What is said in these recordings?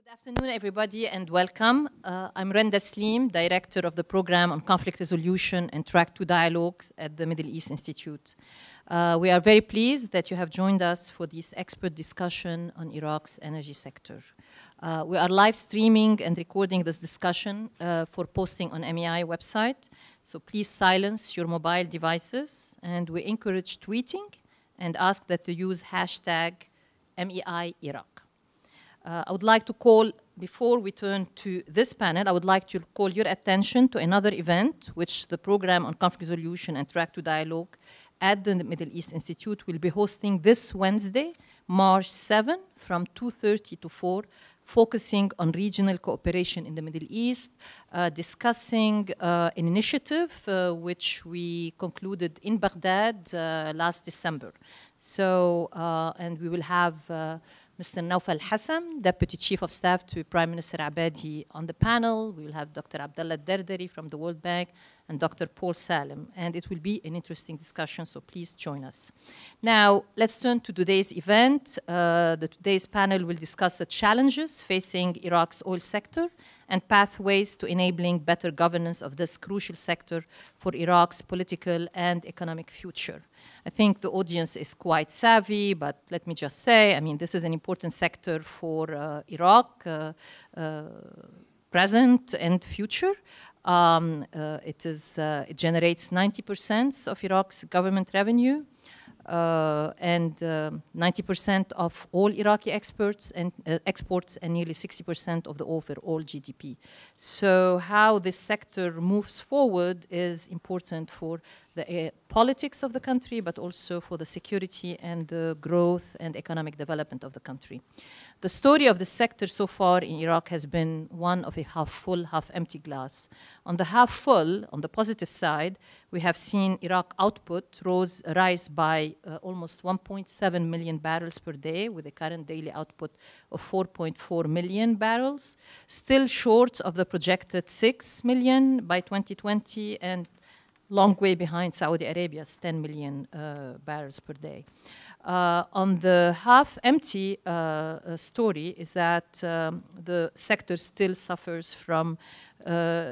Good afternoon, everybody, and welcome. I'm Randa Slim, Director of the Program on Conflict Resolution and Track 2 Dialogues at the Middle East Institute. We are very pleased that you have joined us for this expert discussion on Iraq's energy sector. We are live streaming and recording this discussion for posting on MEI website, so please silence your mobile devices, and we encourage tweeting and ask that you use hashtag MEI Iraq. I would like to call, before we turn to this panel, I would like to call your attention to another event which the Program on Conflict Resolution and Track 2 Dialogue at the Middle East Institute will be hosting this Wednesday, March 7, from 2:30 to 4, focusing on regional cooperation in the Middle East, discussing an initiative which we concluded in Baghdad last December. So, and we will have Mr. Nawfal Hassam, Deputy Chief of Staff to Prime Minister Abadi on the panel. We will have Dr. Abdallah Dardari from the World Bank and Dr. Paul Salim. And it will be an interesting discussion, so please join us. Now, let's turn to today's event. Today's panel will discuss the challenges facing Iraq's oil sector and pathways to enabling better governance of this crucial sector for Iraq's political and economic future. I think the audience is quite savvy, but let me just say, I mean, this is an important sector for Iraq, present and future. It generates 90% of Iraq's government revenue and 90% of all Iraqi exports and nearly 60% of the overall GDP. So how this sector moves forward is important for the politics of the country, but also for the security and the growth and economic development of the country. The story of the sector so far in Iraq has been one of a half full, half empty glass. On the half full, on the positive side, we have seen Iraq output rise by almost 1.7 million barrels per day, with a current daily output of 4.4 million barrels, still short of the projected 6 million by 2020, and long way behind Saudi Arabia's 10 million barrels per day. On the half-empty story is that the sector still suffers from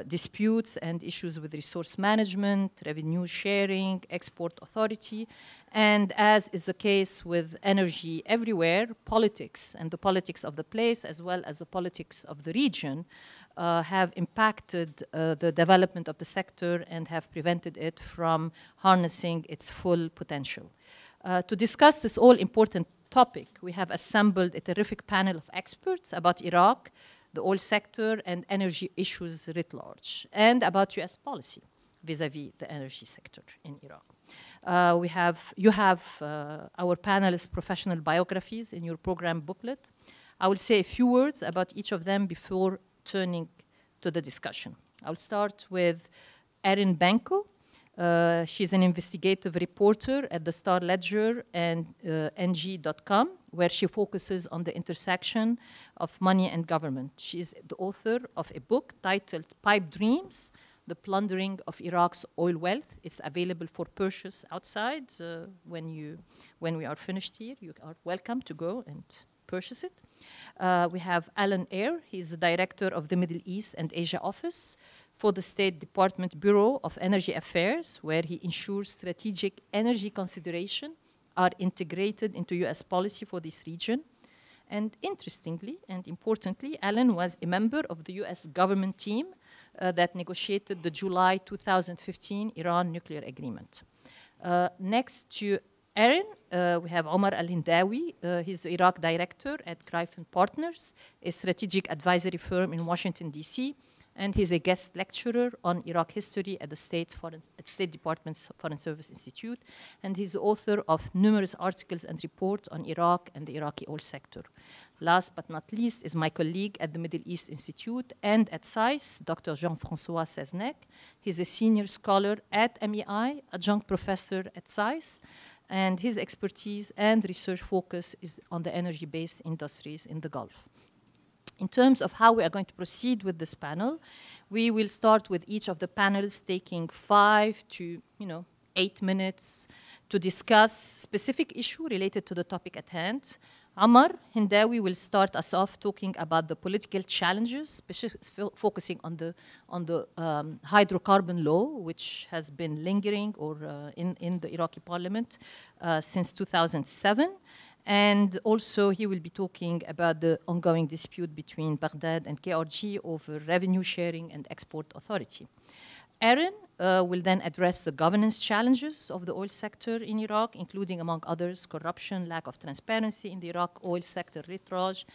disputes and issues with resource management, revenue sharing, export authority, and as is the case with energy everywhere, politics and the politics of the place as well as the politics of the region have impacted the development of the sector and have prevented it from harnessing its full potential. To discuss this all-important topic, we have assembled a terrific panel of experts about Iraq, the oil sector, and energy issues writ large, and about US policy vis-a-vis the energy sector in Iraq. You have our panelists' professional biographies in your program booklet. I will say a few words about each of them before turning to the discussion. I'll start with Erin Banco. She's an investigative reporter at the Star Ledger and NG.com, where she focuses on the intersection of money and government. She is the author of a book titled Pipe Dreams, The Plundering of Iraq's Oil Wealth. It's available for purchase outside. When we are finished here, you are welcome to go and purchase it. We have Eyre. He's the director of the Middle East and Asia Office for the State Department Bureau of Energy Affairs, where he ensures strategic energy consideration are integrated into US policy for this region. And interestingly and importantly, Alan was a member of the US government team that negotiated the July 2015 Iran nuclear agreement. Next to Erin, we have Omar Al-Nidawi. He's the Iraq director at Gryphon Partners, a strategic advisory firm in Washington, D.C., and he's a guest lecturer on Iraq history at the State Department's Foreign Service Institute, and he's the author of numerous articles and reports on Iraq and the Iraqi oil sector. Last but not least is my colleague at the Middle East Institute and at SAIS, Dr. Francois Seznec. He's a senior scholar at MEI, adjunct professor at SAIS, and his expertise and research focus is on the energy-based industries in the Gulf. In terms of how we are going to proceed with this panel, we will start with each of the panelists taking 5 to 8 minutes to discuss specific issue related to the topic at hand. Omar Al-Nidawi will start us off talking about the political challenges, focusing on the hydrocarbon law, which has been lingering or in the Iraqi parliament since 2007. And also he will be talking about the ongoing dispute between Baghdad and KRG over revenue sharing and export authority. Erin will then address the governance challenges of the oil sector in Iraq, including, among others, corruption, lack of transparency in the Iraq oil sector arbitrage,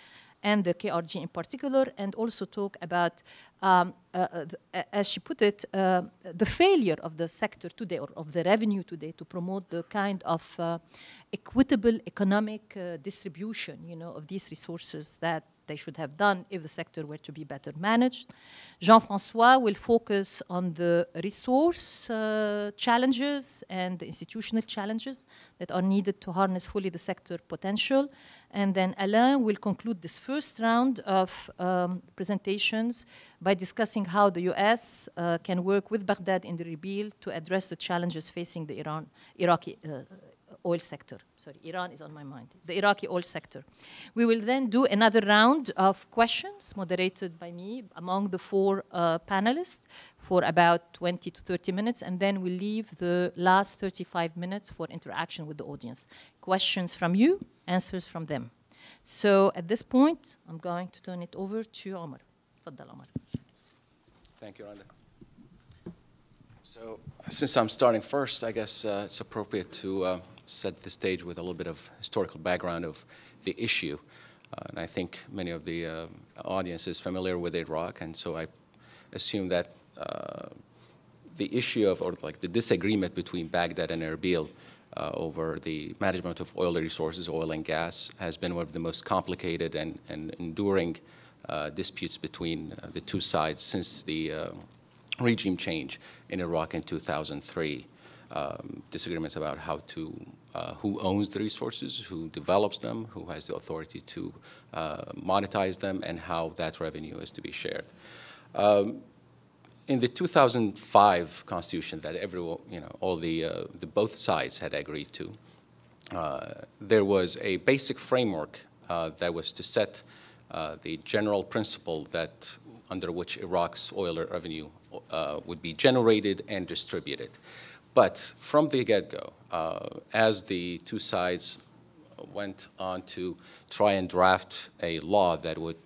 and the KRG in particular, and also talk about, as she put it, the failure of the sector today, or of the revenue today, to promote the kind of equitable economic distribution, of these resources that they should have done if the sector were to be better managed. Francois will focus on the resource challenges and the institutional challenges that are needed to harness fully the sector potential. And then Alain will conclude this first round of presentations by discussing how the US can work with Baghdad and Erbil to address the challenges facing the Iraqi oil sector. Sorry, Iran is on my mind. The Iraqi oil sector. We will then do another round of questions moderated by me among the four panelists for about 20 to 30 minutes, and then we'll leave the last 35 minutes for interaction with the audience. Questions from you, answers from them. So at this point, I'm going to turn it over to Omar. Tfaddal, Omar. Thank you, Randa. So since I'm starting first, I guess it's appropriate to set the stage with a little bit of historical background of the issue. And I think many of the audience is familiar with Iraq, and so I assume that the issue of, or like the disagreement between Baghdad and Erbil over the management of oil resources, oil and gas, has been one of the most complicated and enduring disputes between the two sides since the regime change in Iraq in 2003. Disagreements about how to, who owns the resources, who develops them, who has the authority to monetize them, and how that revenue is to be shared. In the 2005 constitution that everyone, all the both sides had agreed to, there was a basic framework that was to set the general principle that under which Iraq's oil revenue would be generated and distributed. But from the get-go, as the two sides went on to try and draft a law that would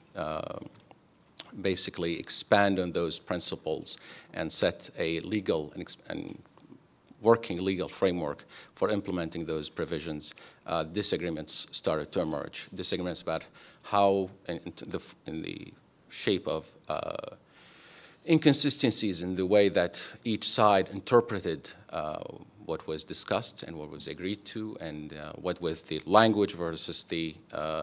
basically expand on those principles and set a legal and working legal framework for implementing those provisions, disagreements started to emerge. Disagreements about how, in the shape of inconsistencies in the way that each side interpreted what was discussed and what was agreed to, and what was the language versus the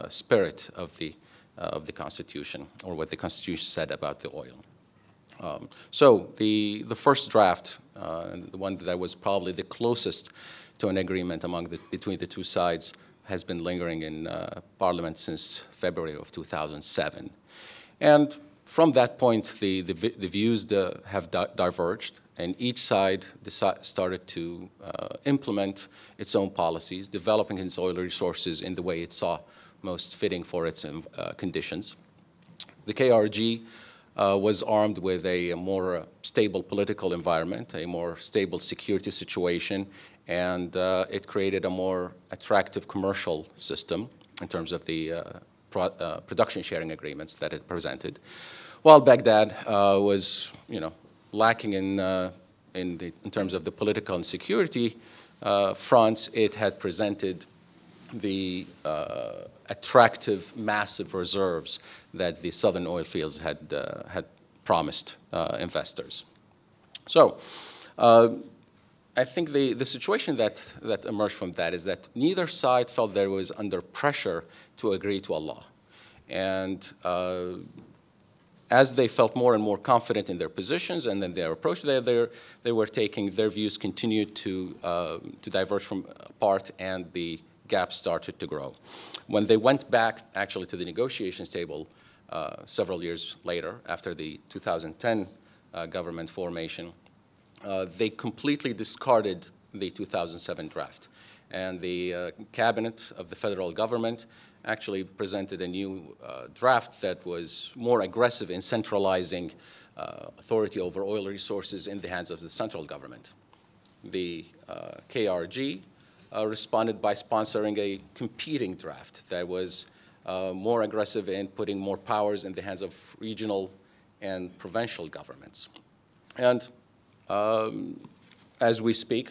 spirit of the Constitution, or what the Constitution said about the oil. So the first draft, the one that was probably the closest to an agreement between the two sides, has been lingering in Parliament since February of 2007. And from that point, the views have diverged, and each side started to implement its own policies, developing its oil resources in the way it saw most fitting for its conditions. The KRG was armed with a more stable political environment, a more stable security situation, and it created a more attractive commercial system in terms of the production sharing agreements that it presented. While Baghdad was, lacking in terms of the political and security fronts, it had presented the attractive, massive reserves that the southern oil fields had promised investors. So I think the situation that emerged from that is that neither side felt there was under pressure to agree to a law. And as they felt more and more confident in their positions and then their approach, they were taking, their views continued to diverge from apart, and the gap started to grow. When they went back actually to the negotiations table several years later, after the 2010 government formation, they completely discarded the 2007 draft. And the cabinet of the federal government actually presented a new draft that was more aggressive in centralizing authority over oil resources in the hands of the central government. The KRG responded by sponsoring a competing draft that was more aggressive in putting more powers in the hands of regional and provincial governments. And as we speak,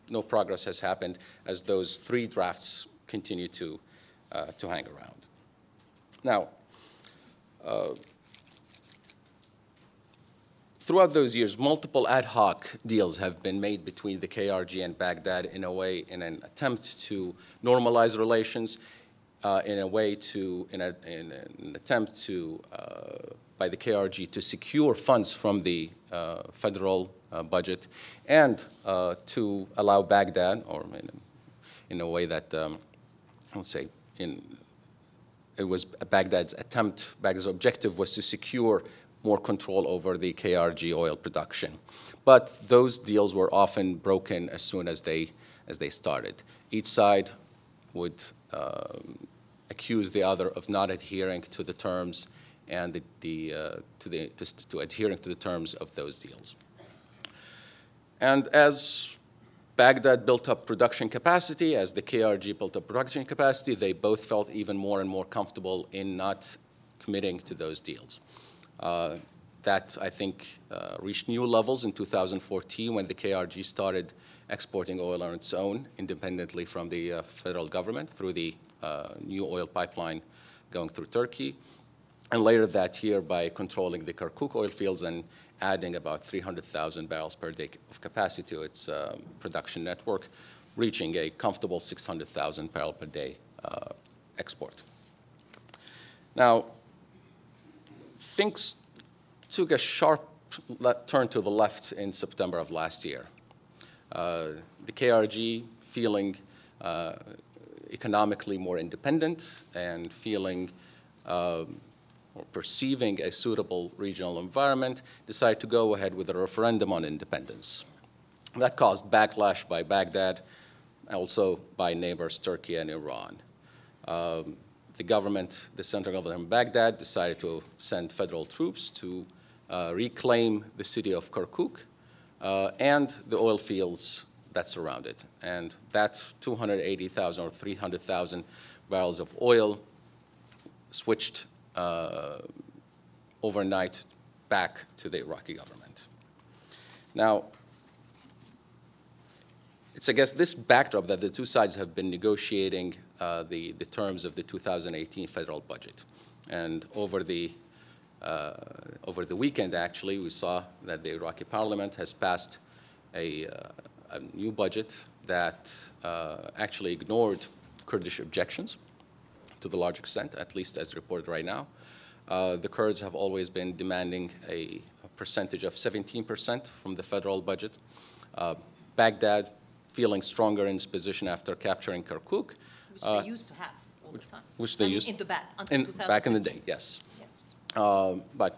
no progress has happened as those three drafts continue to hang around. Now, throughout those years, multiple ad hoc deals have been made between the KRG and Baghdad in an attempt to normalize relations, in an attempt to, by the KRG to secure funds from the federal budget and to allow Baghdad, or in a way that, I would say, it was Baghdad's objective was to secure more control over the KRG oil production. But those deals were often broken as soon as they started. Each side would accuse the other of not adhering to the terms and to adhering to the terms of those deals. And as Baghdad built up production capacity, as the KRG built up production capacity, they both felt even more and more comfortable in not committing to those deals. That, I think, reached new levels in 2014 when the KRG started exporting oil on its own, independently from the federal government, through the new oil pipeline going through Turkey. And later that year by controlling the Kirkuk oil fields and adding about 300,000 barrels per day of capacity to its production network, reaching a comfortable 600,000 barrel per day export. Now, things took a sharp turn to the left in September of last year. The KRG feeling economically more independent and feeling or perceiving a suitable regional environment, decided to go ahead with a referendum on independence. That caused backlash by Baghdad, also by neighbors Turkey and Iran. The government, the central government in Baghdad, decided to send federal troops to reclaim the city of Kirkuk and the oil fields that surround it. And that 280,000 or 300,000 barrels of oil switched overnight back to the Iraqi government. Now, it's, I guess, this backdrop that the two sides have been negotiating the terms of the 2018 federal budget. And over the weekend, actually, we saw that the Iraqi parliament has passed a new budget that actually ignored Kurdish objections to the large extent, at least as reported right now. The Kurds have always been demanding a percentage of 17% from the federal budget. Baghdad, feeling stronger in its position after capturing Kirkuk. Which they used to have all the time. Which they used until 2013. back in the day, yes. Yes. But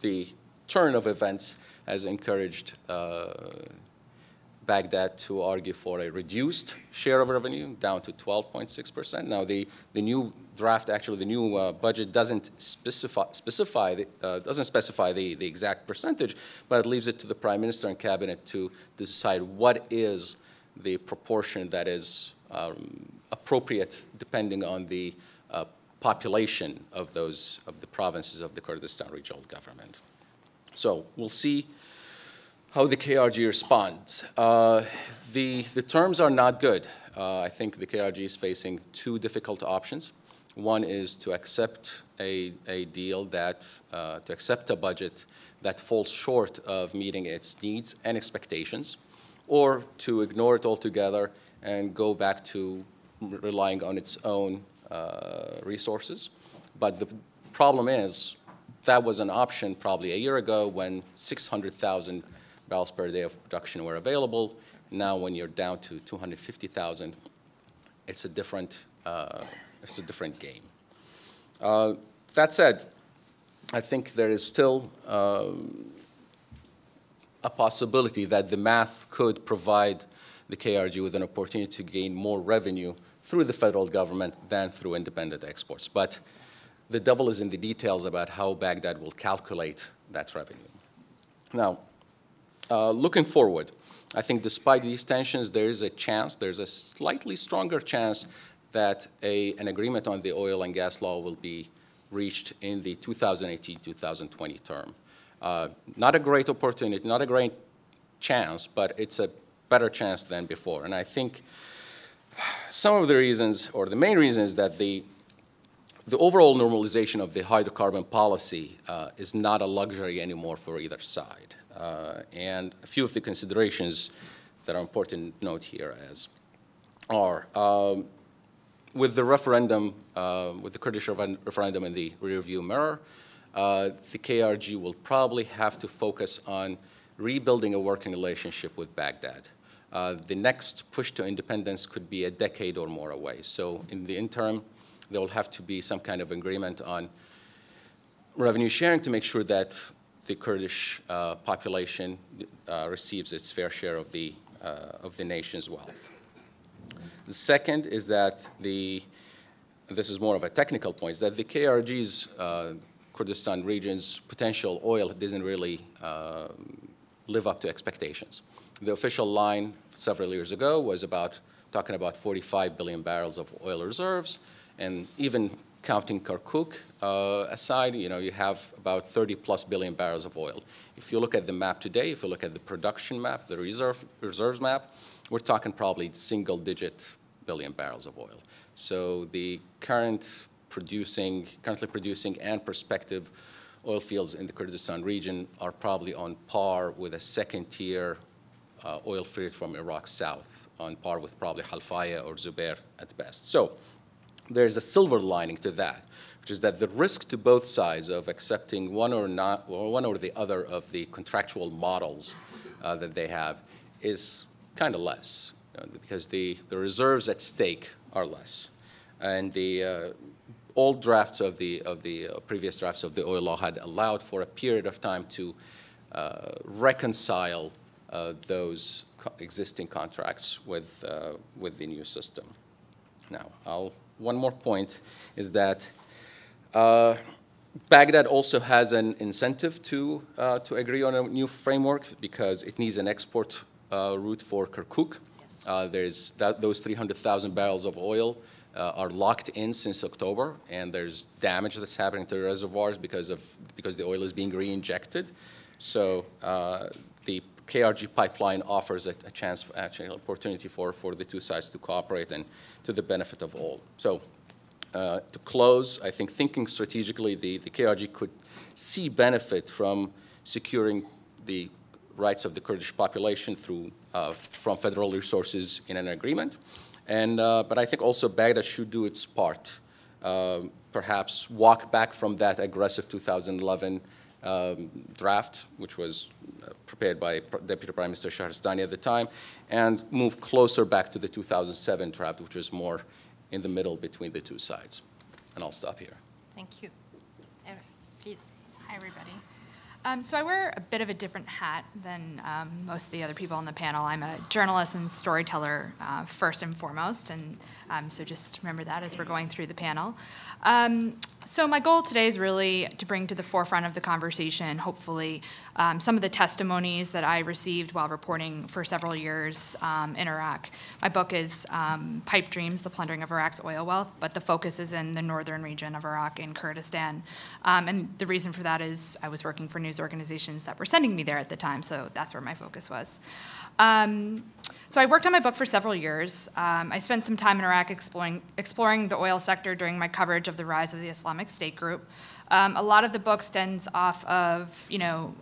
the turn of events has encouraged Baghdad to argue for a reduced share of revenue down to 12.6%. Now, the new draft, actually, the new budget doesn't specify the exact percentage, but it leaves it to the Prime Minister and Cabinet to decide what is the proportion that is appropriate depending on the population of the provinces of the Kurdistan Regional Government. So we'll see how the KRG responds. The terms are not good. I think the KRG is facing two difficult options. One is to accept a deal that, to accept a budget that falls short of meeting its needs and expectations, or to ignore it altogether and go back to relying on its own resources. But the problem is that was an option probably a year ago when 600,000 barrels per day of production were available. Now, when you're down to 250,000, it's a different game. That said, I think there is still a possibility that the math could provide the KRG with an opportunity to gain more revenue through the federal government than through independent exports. But the devil is in the details about how Baghdad will calculate that revenue. Now, looking forward, I think despite these tensions, there is a chance, there's a slightly stronger chance that an agreement on the oil and gas law will be reached in the 2018-2020 term. Not a great opportunity, not a great chance, but it's a better chance than before. And I think some of the reasons, or the main reason, is that the overall normalization of the hydrocarbon policy is not a luxury anymore for either side. And a few of the considerations that are important to note here are with the referendum, with the Kurdish referendum in the rearview mirror, the KRG will probably have to focus on rebuilding a working relationship with Baghdad. The next push to independence could be a decade or more away. So in the interim, there will have to be some kind of agreement on revenue sharing to make sure that the Kurdish population receives its fair share of the nation's wealth. The second is that this is more of a technical point, is that the KRG's Kurdistan region's potential oil didn't really live up to expectations. The official line several years ago was talking about 45 billion barrels of oil reserves, and even counting Kirkuk aside, you have about 30+ billion barrels of oil. If you look at the map today, if you look at the production map, the reserves map, we're talking probably single-digit billion barrels of oil. So the currently producing and prospective oil fields in the Kurdistan region are probably on par with a second-tier oil field from Iraq south, on par with probably Halfaya or Zubair at best. So there's a silver lining to that, which is that the risk to both sides of accepting one or the other of the contractual models that they have is kind of less, because the reserves at stake are less. And the old drafts of the previous drafts of the oil law had allowed for a period of time to reconcile those existing contracts with the new system. Now, one more point is that Baghdad also has an incentive to agree on a new framework because it needs an export route for Kirkuk. Yes. Those 300,000 barrels of oil are locked in since October, and there's damage that's happening to the reservoirs because the oil is being re-injected. So the KRG pipeline offers a chance, actually, an opportunity for the two sides to cooperate and to the benefit of all. So to close, I think thinking strategically, the KRG could see benefit from securing the rights of the Kurdish population from federal resources in an agreement. But I think also Baghdad should do its part, perhaps walk back from that aggressive 2011 draft, which was prepared by Deputy Prime Minister Shahristani at the time, and move closer back to the 2007 draft, which was more in the middle between the two sides. And I'll stop here. Thank you. Erin, please. Hi, everybody. So I wear a bit of a different hat than most of the other people on the panel. I'm a journalist and storyteller first and foremost, and so just remember that as we're going through the panel. So my goal today is really to bring to the forefront of the conversation, hopefully, some of the testimonies that I received while reporting for several years in Iraq. My book is Pipe Dreams, The Plundering of Iraq's Oil Wealth, but the focus is in the northern region of Iraq in Kurdistan. And the reason for that is I was working for news organizations that were sending me there at the time, so that's where my focus was. So I worked on my book for several years. I spent some time in Iraq exploring the oil sector during my coverage of the rise of the Islamic State group. A lot of the book stems off of,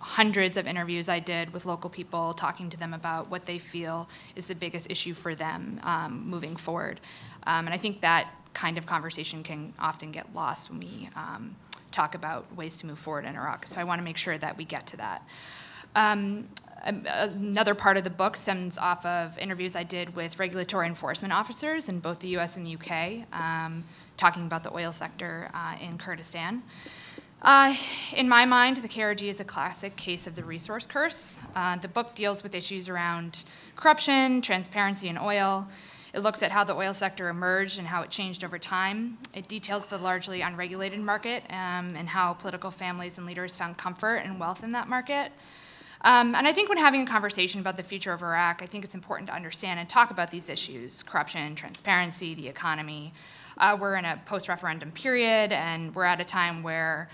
hundreds of interviews I did with local people, talking to them about what they feel is the biggest issue for them moving forward. And I think that kind of conversation can often get lost when we talk about ways to move forward in Iraq. So I want to make sure that we get to that. Another part of the book stems off of interviews I did with regulatory enforcement officers in both the US and the UK, talking about the oil sector in Kurdistan. In my mind, the KRG is a classic case of the resource curse. The book deals with issues around corruption, transparency in oil. It looks at how the oil sector emerged and how it changed over time. It details the largely unregulated market and how political families and leaders found comfort and wealth in that market. And I think when having a conversation about the future of Iraq, I think it's important to understand and talk about these issues: corruption, transparency, the economy. We're in a post-referendum period, and we're at a time where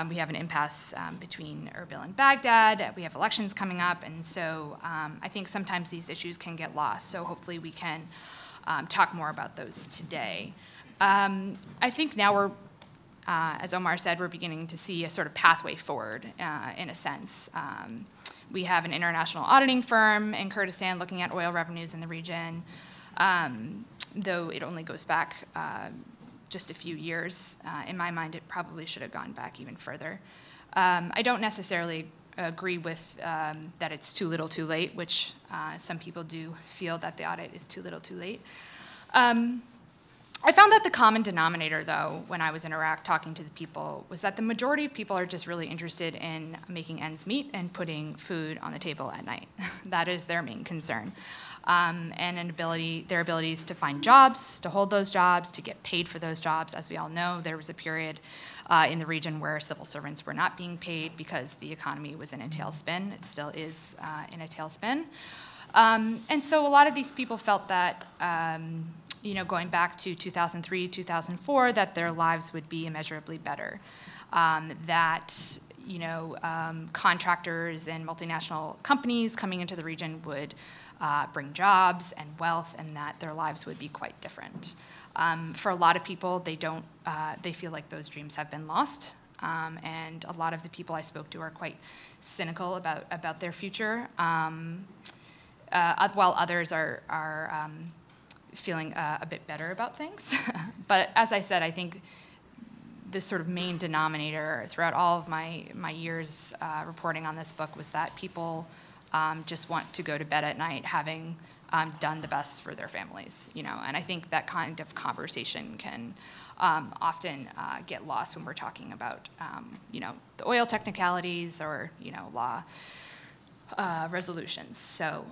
we have an impasse between Erbil and Baghdad. We have elections coming up, and so I think sometimes these issues can get lost. So hopefully we can talk more about those today. I think now we're, as Omar said, we're beginning to see a sort of pathway forward in a sense. We have an international auditing firm in Kurdistan looking at oil revenues in the region, though it only goes back just a few years. In my mind, it probably should have gone back even further. I don't necessarily agree with that it's too little too late, which some people do feel that the audit is too little too late. I found that the common denominator, though, when I was in Iraq talking to the people, was that the majority of people are just really interested in making ends meet and putting food on the table at night. That is their main concern. And their abilities to find jobs, to hold those jobs, to get paid for those jobs. As we all know, there was a period in the region where civil servants were not being paid because the economy was in a tailspin. It still is in a tailspin. And so a lot of these people felt that going back to 2003, 2004, that their lives would be immeasurably better. That contractors and multinational companies coming into the region would bring jobs and wealth, and that their lives would be quite different. For a lot of people, they feel like those dreams have been lost, and a lot of the people I spoke to are quite cynical about their future, while others are feeling a bit better about things. But as I said, I think the sort of main denominator throughout all of my years reporting on this book was that people just want to go to bed at night having done the best for their families, and I think that kind of conversation can often get lost when we're talking about, the oil technicalities or, law resolutions. So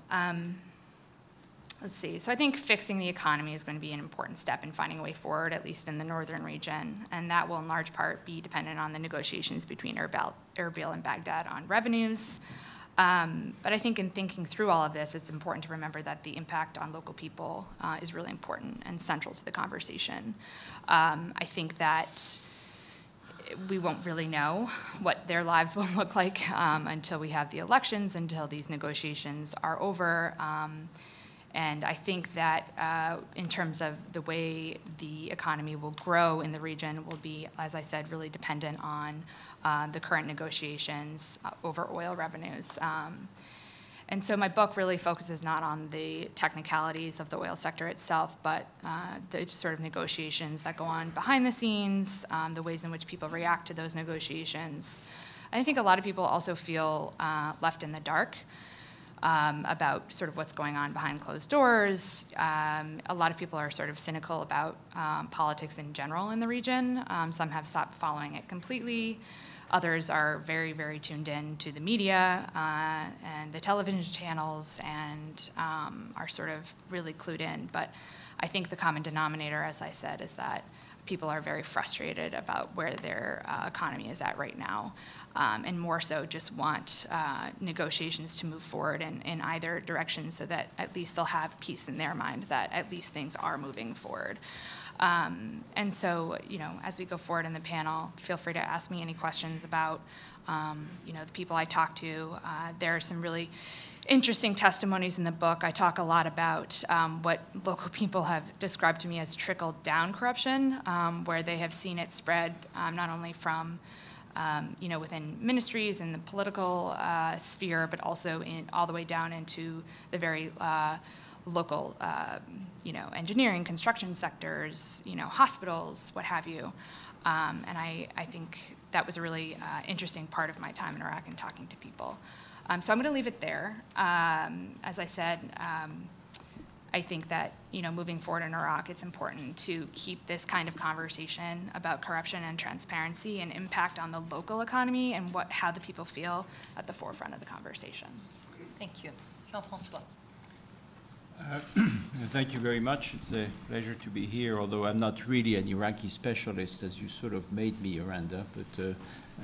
let's see. So I think fixing the economy is going to be an important step in finding a way forward, at least in the northern region, and that will in large part be dependent on the negotiations between Erbil and Baghdad on revenues. But I think in thinking through all of this, it's important to remember that the impact on local people is really important and central to the conversation. I think that we won't really know what their lives will look like until we have the elections, until these negotiations are over. And I think that in terms of the way the economy will grow in the region will be, as I said, really dependent on the current negotiations over oil revenues. And so my book really focuses not on the technicalities of the oil sector itself, but the sort of negotiations that go on behind the scenes, the ways in which people react to those negotiations. I think a lot of people also feel left in the dark about sort of what's going on behind closed doors. A lot of people are sort of cynical about politics in general in the region. Some have stopped following it completely. Others are very, very tuned in to the media and the television channels and are sort of really clued in. But I think the common denominator, as I said, is that people are very frustrated about where their economy is at right now, and more so just want negotiations to move forward in either direction so that at least they'll have peace in their mind that at least things are moving forward. And so, as we go forward in the panel, feel free to ask me any questions about, the people I talk to. There are some really interesting testimonies in the book. I talk a lot about what local people have described to me as trickle-down corruption, where they have seen it spread not only from, within ministries and the political sphere, but also all the way down into the very local, engineering, construction sectors, hospitals, what have you. And I think that was a really interesting part of my time in Iraq and talking to people. So I'm going to leave it there. As I said, I think that, moving forward in Iraq, it's important to keep this kind of conversation about corruption and transparency and impact on the local economy and how the people feel at the forefront of the conversation. Thank you. Jean-Francois. Thank you very much. It's a pleasure to be here, although I'm not really an Iraqi specialist, as you sort of made me, Randa, but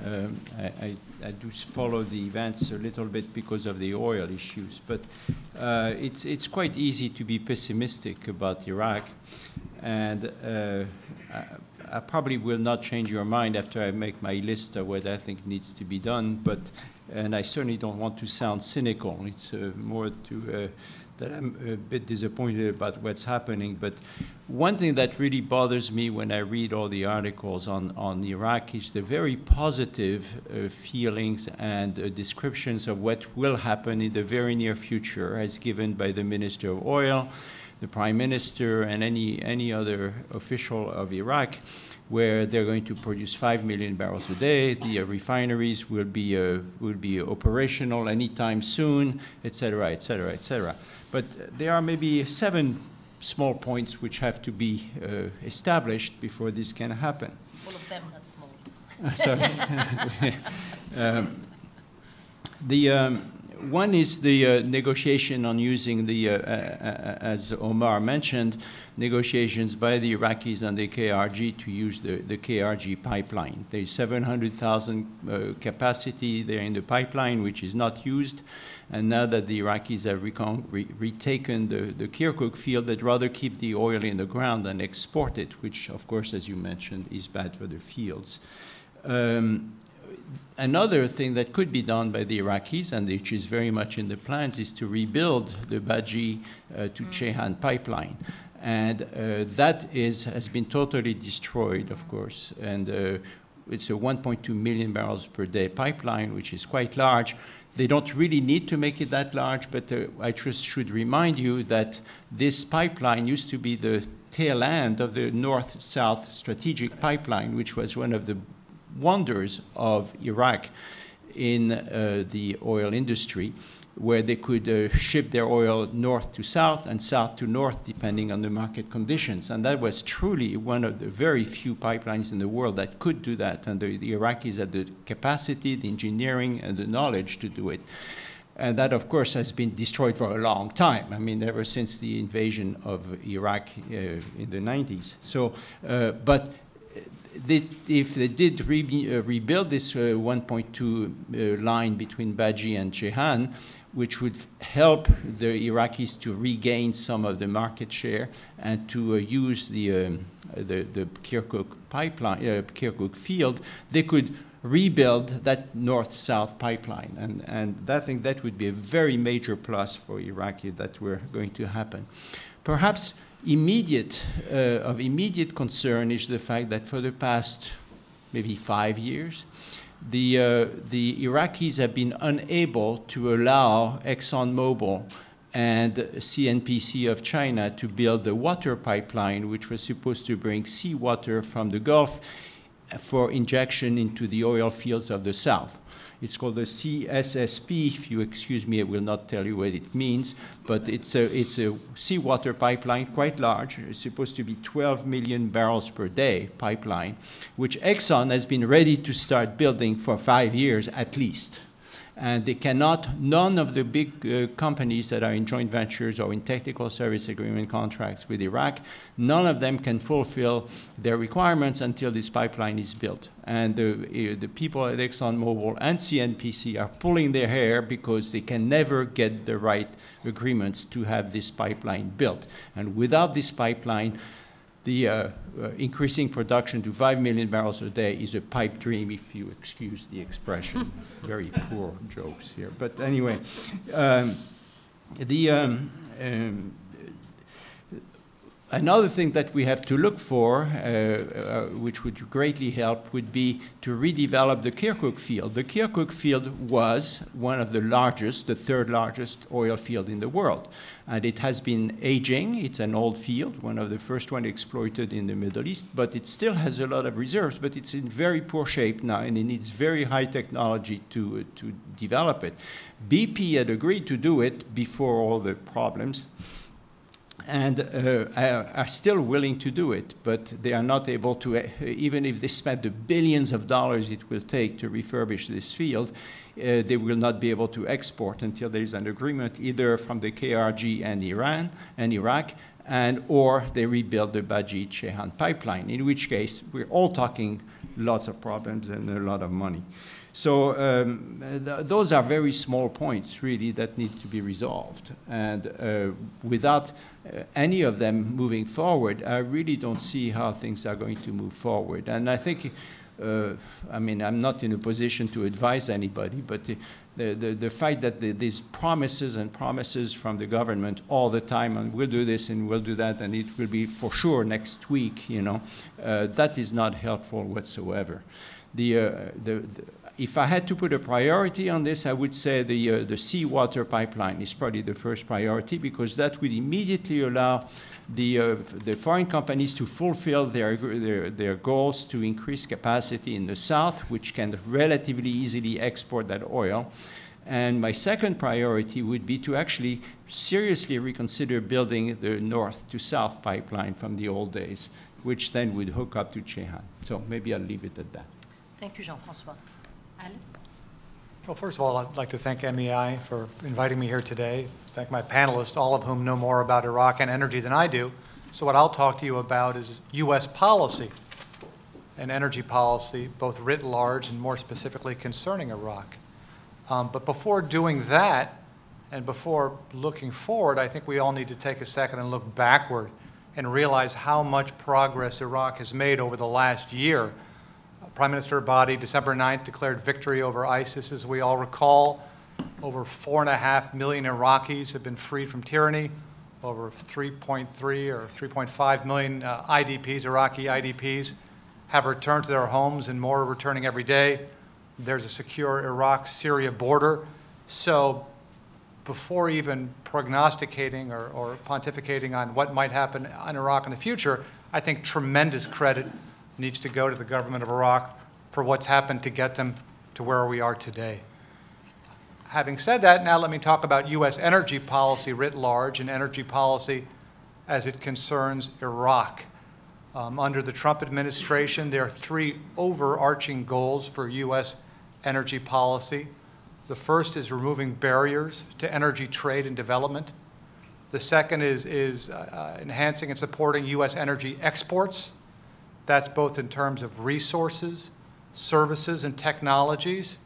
I do follow the events a little bit because of the oil issues. But it's quite easy to be pessimistic about Iraq, and I probably will not change your mind after I make my list of what I think needs to be done, and I certainly don't want to sound cynical. It's more to that I'm a bit disappointed about what's happening. But one thing that really bothers me when I read all the articles on Iraq is the very positive feelings and descriptions of what will happen in the very near future, as given by the Minister of Oil, the Prime Minister, and any other official of Iraq, where they're going to produce 5 million barrels a day. The refineries will be operational anytime soon, et cetera, et cetera, et cetera. But there are maybe 7 small points which have to be established before this can happen. All of them not small. Sorry. One is the negotiation on using the, as Omar mentioned, negotiations by the Iraqis and the KRG to use the KRG pipeline. There's 700,000 capacity there in the pipeline, which is not used. And now that the Iraqis have retaken the Kirkuk field, they'd rather keep the oil in the ground than export it, which, of course, as you mentioned, is bad for the fields. Another thing that could be done by the Iraqis, and which is very much in the plans, is to rebuild the Baji to Ceyhan pipeline. And that has been totally destroyed, of course. And it's a 1.2 million barrels per day pipeline, which is quite large. They don't really need to make it that large, but I just should remind you that this pipeline used to be the tail end of the north-south strategic pipeline, which was one of the wonders of Iraq in the oil industry, where they could ship their oil north to south and south to north, depending on the market conditions. And that was truly one of the very few pipelines in the world that could do that. And the Iraqis had the capacity, the engineering, and the knowledge to do it. And that, of course, has been destroyed for a long time. I mean, ever since the invasion of Iraq in the 90s. So, but if they did rebuild this 1.2 line between Baji and Ceyhan, which would help the Iraqis to regain some of the market share and to use the Kirkuk pipeline, Kirkuk field, they could rebuild that north-south pipeline. And I think that would be a very major plus for Iraq if that were going to happen. Perhaps of immediate concern is the fact that for the past maybe 5 years, the Iraqis have been unable to allow ExxonMobil and CNPC of China to build the water pipeline, which was supposed to bring seawater from the Gulf for injection into the oil fields of the south. It's called the CSSP. If you excuse me, I will not tell you what it means, but it's a seawater pipeline, quite large. It's supposed to be 12 million barrels per day pipeline, which Exxon has been ready to start building for 5 years at least. And they cannot, none of the big companies that are in joint ventures or in technical service agreement contracts with Iraq, none of them can fulfill their requirements until this pipeline is built. And the people at ExxonMobil and CNPC are pulling their hair because they can never get the right agreements to have this pipeline built. And without this pipeline, the increasing production to 5 million barrels a day is a pipe dream, if you excuse the expression. Very poor jokes here. But anyway, another thing that we have to look for, which would greatly help, would be to redevelop the Kirkuk field. The Kirkuk field was one of the largest, the third largest oil field in the world. And it has been aging. It's an old field, one of the first one exploited in the Middle East, but it still has a lot of reserves, but it's in very poor shape now, and it needs very high technology to develop it. BP had agreed to do it before all the problems. and are still willing to do it, but they are not able to, even if they spend the billions of dollars it will take to refurbish this field, they will not be able to export until there is an agreement either from the KRG and Iran and Iraq, or they rebuild the Baji-Ceyhan pipeline, in which case we're all talking lots of problems and a lot of money. So those are very small points, really, that need to be resolved. And without any of them moving forward, I really don't see how things are going to move forward. And I think, I mean, I'm not in a position to advise anybody, but the fact that these promises and promises from the government all the time, and we'll do this and we'll do that, and it will be for sure next week, you know, that is not helpful whatsoever. If I had to put a priority on this, I would say the seawater pipeline is probably the first priority, because that would immediately allow the foreign companies to fulfill their goals to increase capacity in the south, which can relatively easily export that oil. And my second priority would be to actually seriously reconsider building the north to south pipeline from the old days, which then would hook up to Ceyhan. So maybe I'll leave it at that. Thank you, Jean-Francois. Ali? Well, first of all, I'd like to thank MEI for inviting me here today. Thank my panelists, all of whom know more about Iraq and energy than I do. So what I'll talk to you about is U.S. policy and energy policy, both writ large and more specifically concerning Iraq. But before doing that, and before looking forward, I think we all need to take a second and look backward and realize how much progress Iraq has made over the last year. Prime Minister Abadi, December 9th, declared victory over ISIS. As we all recall, over 4.5 million Iraqis have been freed from tyranny. Over 3.3 or 3.5 million IDPs, Iraqi IDPs, have returned to their homes, and more are returning every day. There's a secure Iraq-Syria border. So before even prognosticating or pontificating on what might happen in Iraq in the future, I think tremendous credit needs to go to the government of Iraq for what's happened to get them to where we are today. Having said that, now let me talk about U.S. energy policy writ large and energy policy as it concerns Iraq. Under the Trump administration, there are three overarching goals for U.S. energy policy. The first is removing barriers to energy trade and development. The second is enhancing and supporting U.S. energy exports. That's both in terms of resources, services, and technologies.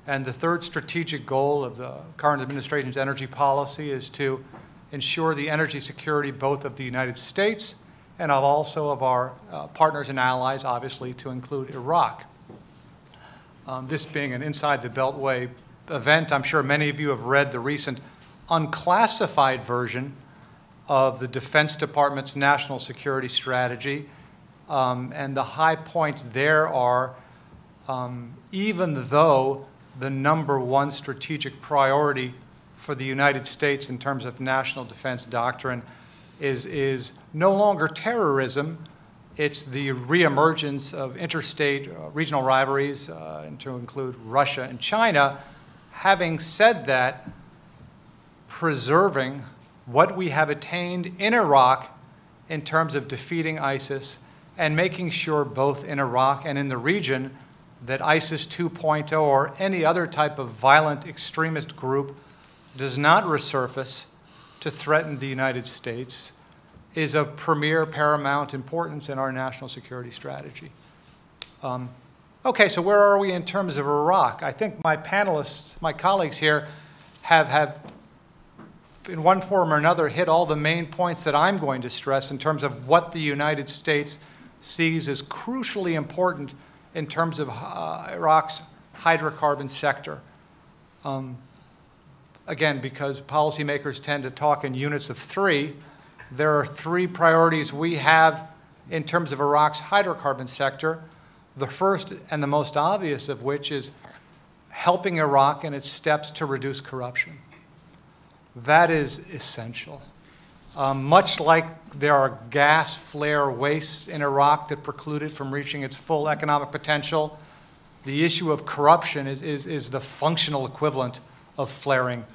And the third strategic goal of the current administration's energy policy is to ensure the energy security both of the United States and also of our partners and allies, obviously, to include Iraq. This being an Inside the Beltway event, I'm sure many of you have read the recent unclassified version of the Defense Department's national security strategy. And the high points there are, even though the #1 strategic priority for the United States in terms of national defense doctrine is no longer terrorism, it's the reemergence of interstate regional rivalries, and to include Russia and China. Having said that, preserving what we have attained in Iraq in terms of defeating ISIS and making sure both in Iraq and in the region that ISIS 2.0 or any other type of violent extremist group does not resurface to threaten the United States is of premier paramount importance in our national security strategy. Okay, so where are we in terms of Iraq? I think my panelists, my colleagues here, have in one form or another hit all the main points that I'm going to stress in terms of what the United States sees as crucially important in terms of Iraq's hydrocarbon sector. Again, because policymakers tend to talk in units of three, there are three priorities we have in terms of Iraq's hydrocarbon sector. The first and the most obvious of which is helping Iraq in its steps to reduce corruption. That is essential. Much like there are gas flare wastes in Iraq that preclude it from reaching its full economic potential, the issue of corruption is the functional equivalent of flaring.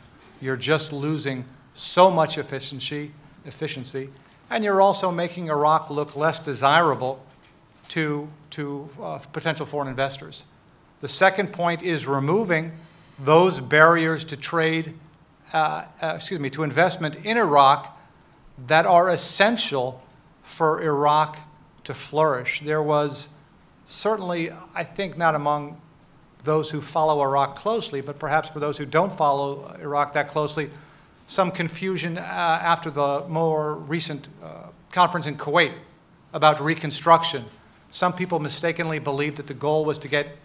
You're just losing so much efficiency, efficiency, and you're also making Iraq look less desirable to potential foreign investors. The second point is removing those barriers to trade, to investment in Iraq that are essential for Iraq to flourish. There was certainly, I think not among those who follow Iraq closely, but perhaps for those who don't follow Iraq that closely, some confusion after the more recent conference in Kuwait about reconstruction. Some people mistakenly believed that the goal was to get,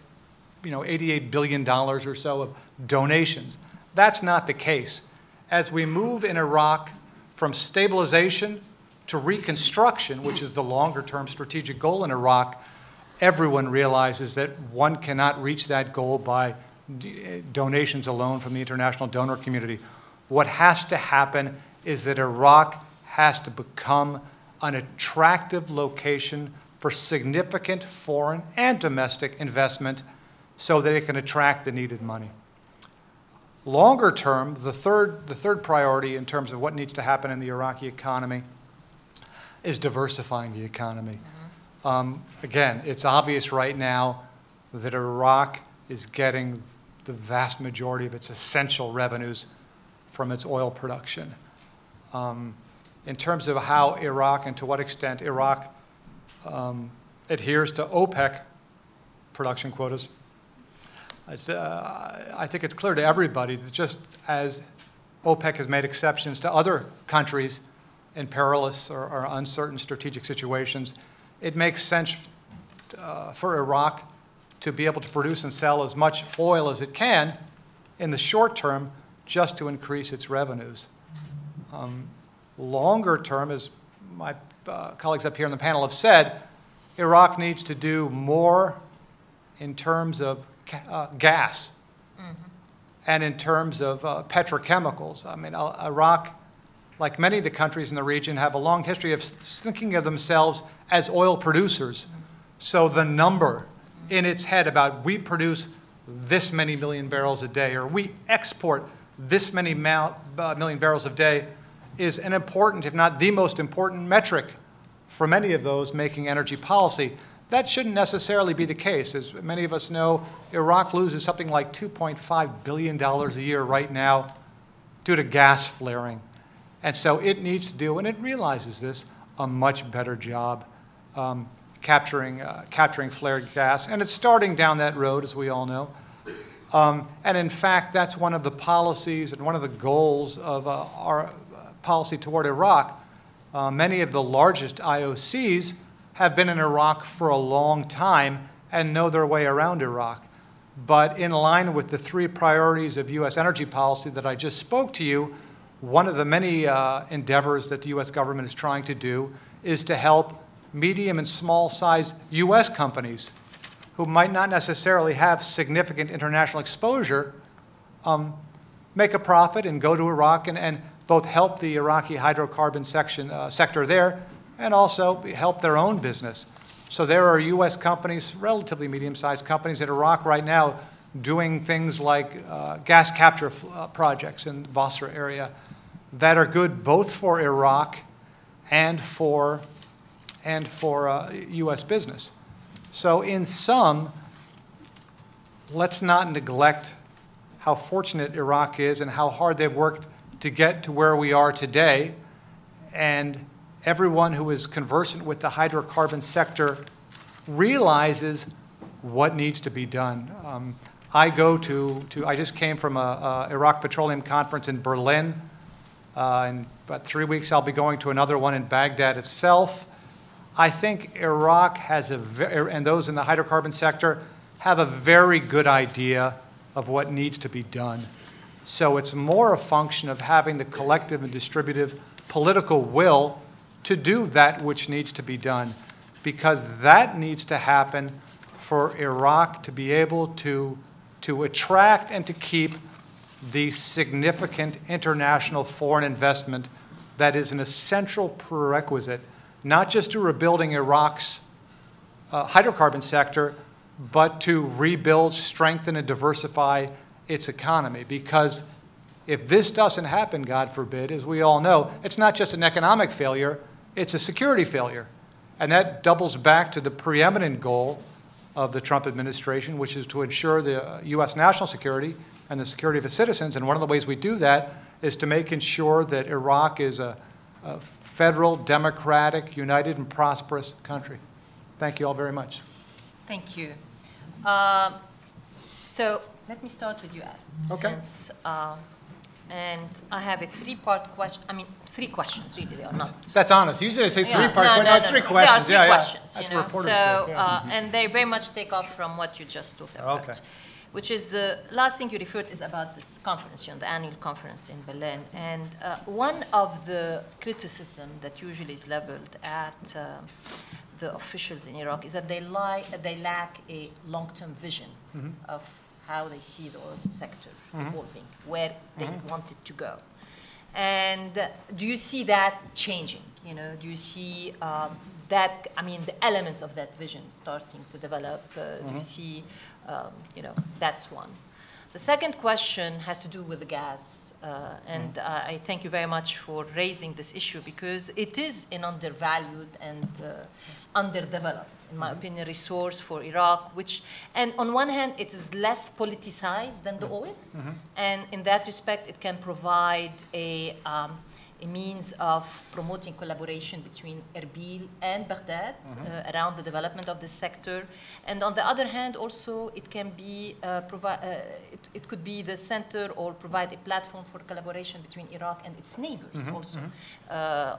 $88 billion or so of donations. That's not the case. As we move in Iraq from stabilization to reconstruction, which is the longer-term strategic goal in Iraq, everyone realizes that one cannot reach that goal by donations alone from the international donor community. What has to happen is that Iraq has to become an attractive location for significant foreign and domestic investment so that it can attract the needed money. Longer term, the third priority in terms of what needs to happen in the Iraqi economy is diversifying the economy. Again, it's obvious right now that Iraq is getting the vast majority of its essential revenues from its oil production. In terms of how Iraq and to what extent Iraq adheres to OPEC production quotas, I think it's clear to everybody that just as OPEC has made exceptions to other countries in perilous or uncertain strategic situations, it makes sense for Iraq to be able to produce and sell as much oil as it can in the short term just to increase its revenues. Longer term, as my colleagues up here on the panel have said, Iraq needs to do more in terms of gas and in terms of petrochemicals. I mean, Iraq, like many of the countries in the region, have a long history of thinking of themselves as oil producers. So the number in its head about we produce this many million barrels a day or we export this many million barrels a day is an important, if not the most important metric for many of those making energy policy. That shouldn't necessarily be the case. As many of us know, Iraq loses something like $2.5 billion a year right now due to gas flaring. And so it needs to do, and it realizes this, a much better job capturing flared gas. And it's starting down that road, as we all know. And in fact, that's one of the policies and one of the goals of our policy toward Iraq. Many of the largest IOCs have been in Iraq for a long time and know their way around Iraq. But in line with the three priorities of U.S. energy policy that I just spoke to you, one of the many endeavors that the U.S. government is trying to do is to help medium and small-sized U.S. companies who might not necessarily have significant international exposure make a profit and go to Iraq and both help the Iraqi hydrocarbon sector there and also help their own business. So there are U.S. companies, relatively medium-sized companies in Iraq right now doing things like gas capture projects in the Basra area that are good both for Iraq and for U.S. business. So in sum, let's not neglect how fortunate Iraq is and how hard they've worked to get to where we are today. And everyone who is conversant with the hydrocarbon sector realizes what needs to be done. I just came from a Iraq Petroleum Conference in Berlin. In about 3 weeks, I'll be going to another one in Baghdad itself. I think Iraq has and those in the hydrocarbon sector have a very good idea of what needs to be done. So it's more a function of having the collective and distributive political will to do that which needs to be done, because that needs to happen for Iraq to be able to attract and to keep the significant international foreign investment that is an essential prerequisite, not just to rebuilding Iraq's hydrocarbon sector, but to rebuild, strengthen, and diversify its economy. Because If this doesn't happen, God forbid, as we all know, it's not just an economic failure, it's a security failure. And that doubles back to the preeminent goal of the Trump administration, which is to ensure the U.S. national security and the security of its citizens. And one of the ways we do that is to make sure that Iraq is a federal, democratic, united, and prosperous country. Thank you all very much. Thank you. So let me start with you, Adam. Okay. Since, and I have a three-part question. I mean, three questions, really. They are not. That's honest. Usually they say three-part question. No, It's three questions. There are three questions, That's you know. reporters So, do, yeah. and they very much take off from what you just talked about. Okay. Which is the last thing you referred is about this conference, you know, the annual conference in Berlin. And one of the criticism that usually is leveled at the officials in Iraq is that they lack a long-term vision of how they see the oil sector evolving, where they want it to go. And do you see that changing? You know, do you see that, I mean, the elements of that vision starting to develop? Do you see, you know, that's one. The second question has to do with the gas. And I thank you very much for raising this issue because it is an undervalued and underdeveloped, in my opinion, resource for Iraq, which, and on one hand, it is less politicized than the oil. And in that respect, it can provide a means of promoting collaboration between Erbil and Baghdad around the development of this sector. And on the other hand, also, it can be it could be the center or provide a platform for collaboration between Iraq and its neighbors also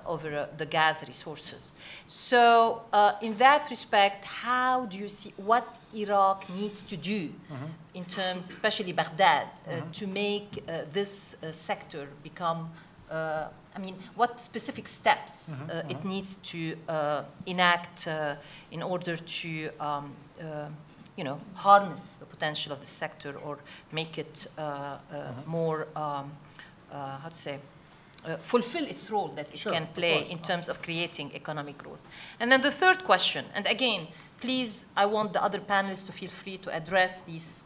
over the gas resources. So in that respect, how do you see what Iraq needs to do in terms, especially Baghdad, to make this sector become I mean, what specific steps it needs to enact in order to, you know, harness the potential of the sector or make it more, how to say, fulfill its role that it can play in terms of creating economic growth. And then the third question, and again, please, I want the other panelists to feel free to address these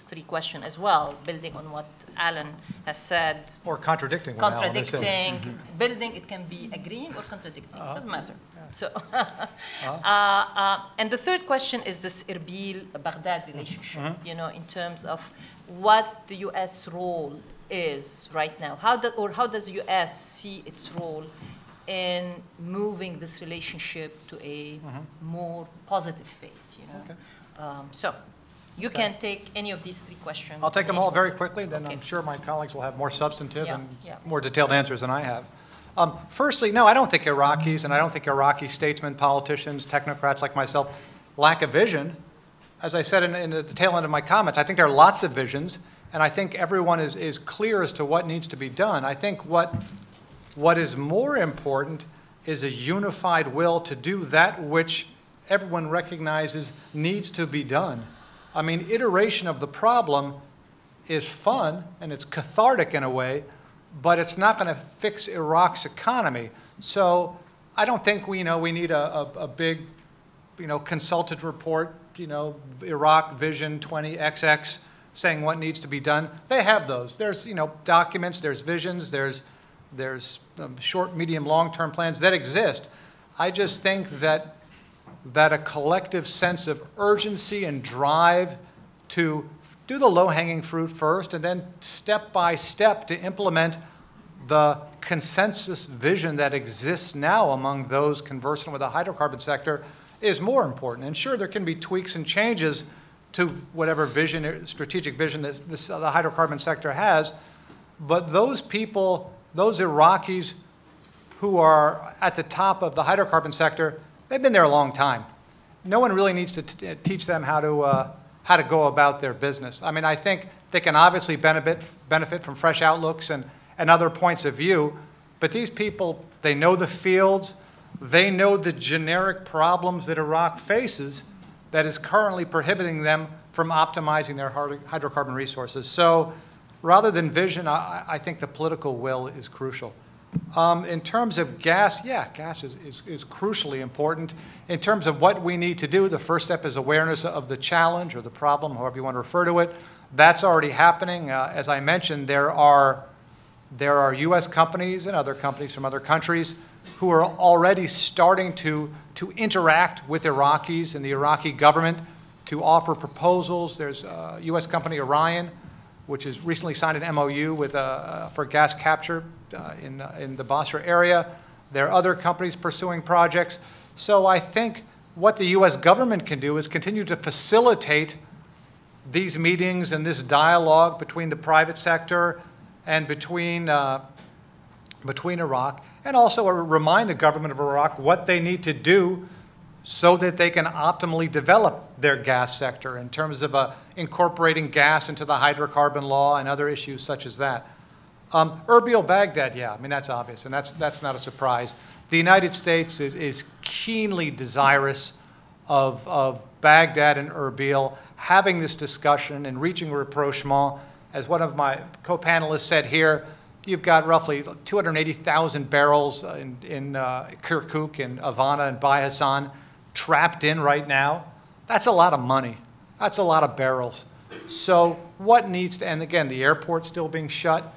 three questions as well, building on what Alan has said. Or contradicting. Contradicting, building, it can be agreeing or contradicting, doesn't matter. So, and the third question is this Erbil-Baghdad relationship, you know, in terms of what the U.S. role is right now. How does the U.S. see its role in moving this relationship to a more positive phase, you know. Okay. So you can take any of these three questions. I'll take them all very quickly, then I'm sure my colleagues will have more substantive and more detailed answers than I have. Firstly, no, I don't think Iraqis, and I don't think Iraqi statesmen, politicians, technocrats like myself lack a vision. As I said in the tail end of my comments, I think there are lots of visions, and I think everyone is clear as to what needs to be done. I think what is more important is a unified will to do that which everyone recognizes needs to be done. I mean, iteration of the problem is fun and it's cathartic in a way, but it's not going to fix Iraq's economy. So I don't think we need a big, consultative report, Iraq Vision 20XX saying what needs to be done. They have those. There's, documents, there's visions, there's short, medium, long-term plans that exist. I just think that a collective sense of urgency and drive to do the low-hanging fruit first and then step by step to implement the consensus vision that exists now among those conversant with the hydrocarbon sector is more important. And sure, there can be tweaks and changes to whatever vision, strategic vision that the hydrocarbon sector has, but those people, those Iraqis who are at the top of the hydrocarbon sector, they've been there a long time. No one really needs to teach them how to go about their business. I mean, I think they can obviously benefit from fresh outlooks and other points of view, but these people, they know the fields, they know the generic problems that Iraq faces that is currently prohibiting them from optimizing their hydrocarbon resources. So rather than vision, I think the political will is crucial. In terms of gas, yeah, gas is crucially important. In terms of what we need to do, the first step is awareness of the challenge or the problem, however you want to refer to it. That's already happening. As I mentioned, there are U.S. companies and other companies from other countries who are already starting to interact with Iraqis and the Iraqi government to offer proposals. There's a U.S. company, Orion, which has recently signed an MOU with, for gas capture in the Basra area. There are other companies pursuing projects. So I think what the U.S. government can do is continue to facilitate these meetings and this dialogue between the private sector and between Iraq, and also remind the government of Iraq what they need to do so that they can optimally develop their gas sector in terms of incorporating gas into the hydrocarbon law and other issues such as that. Erbil, Baghdad, yeah, I mean, that's obvious, and that's not a surprise. The United States is keenly desirous of Baghdad and Erbil having this discussion and reaching rapprochement. As one of my co-panelists said here, you've got roughly 280,000 barrels in Kirkuk and Havana and Bai Hassan trapped in right now. That's a lot of money. That's a lot of barrels. So what needs to, and again, the airport's still being shut.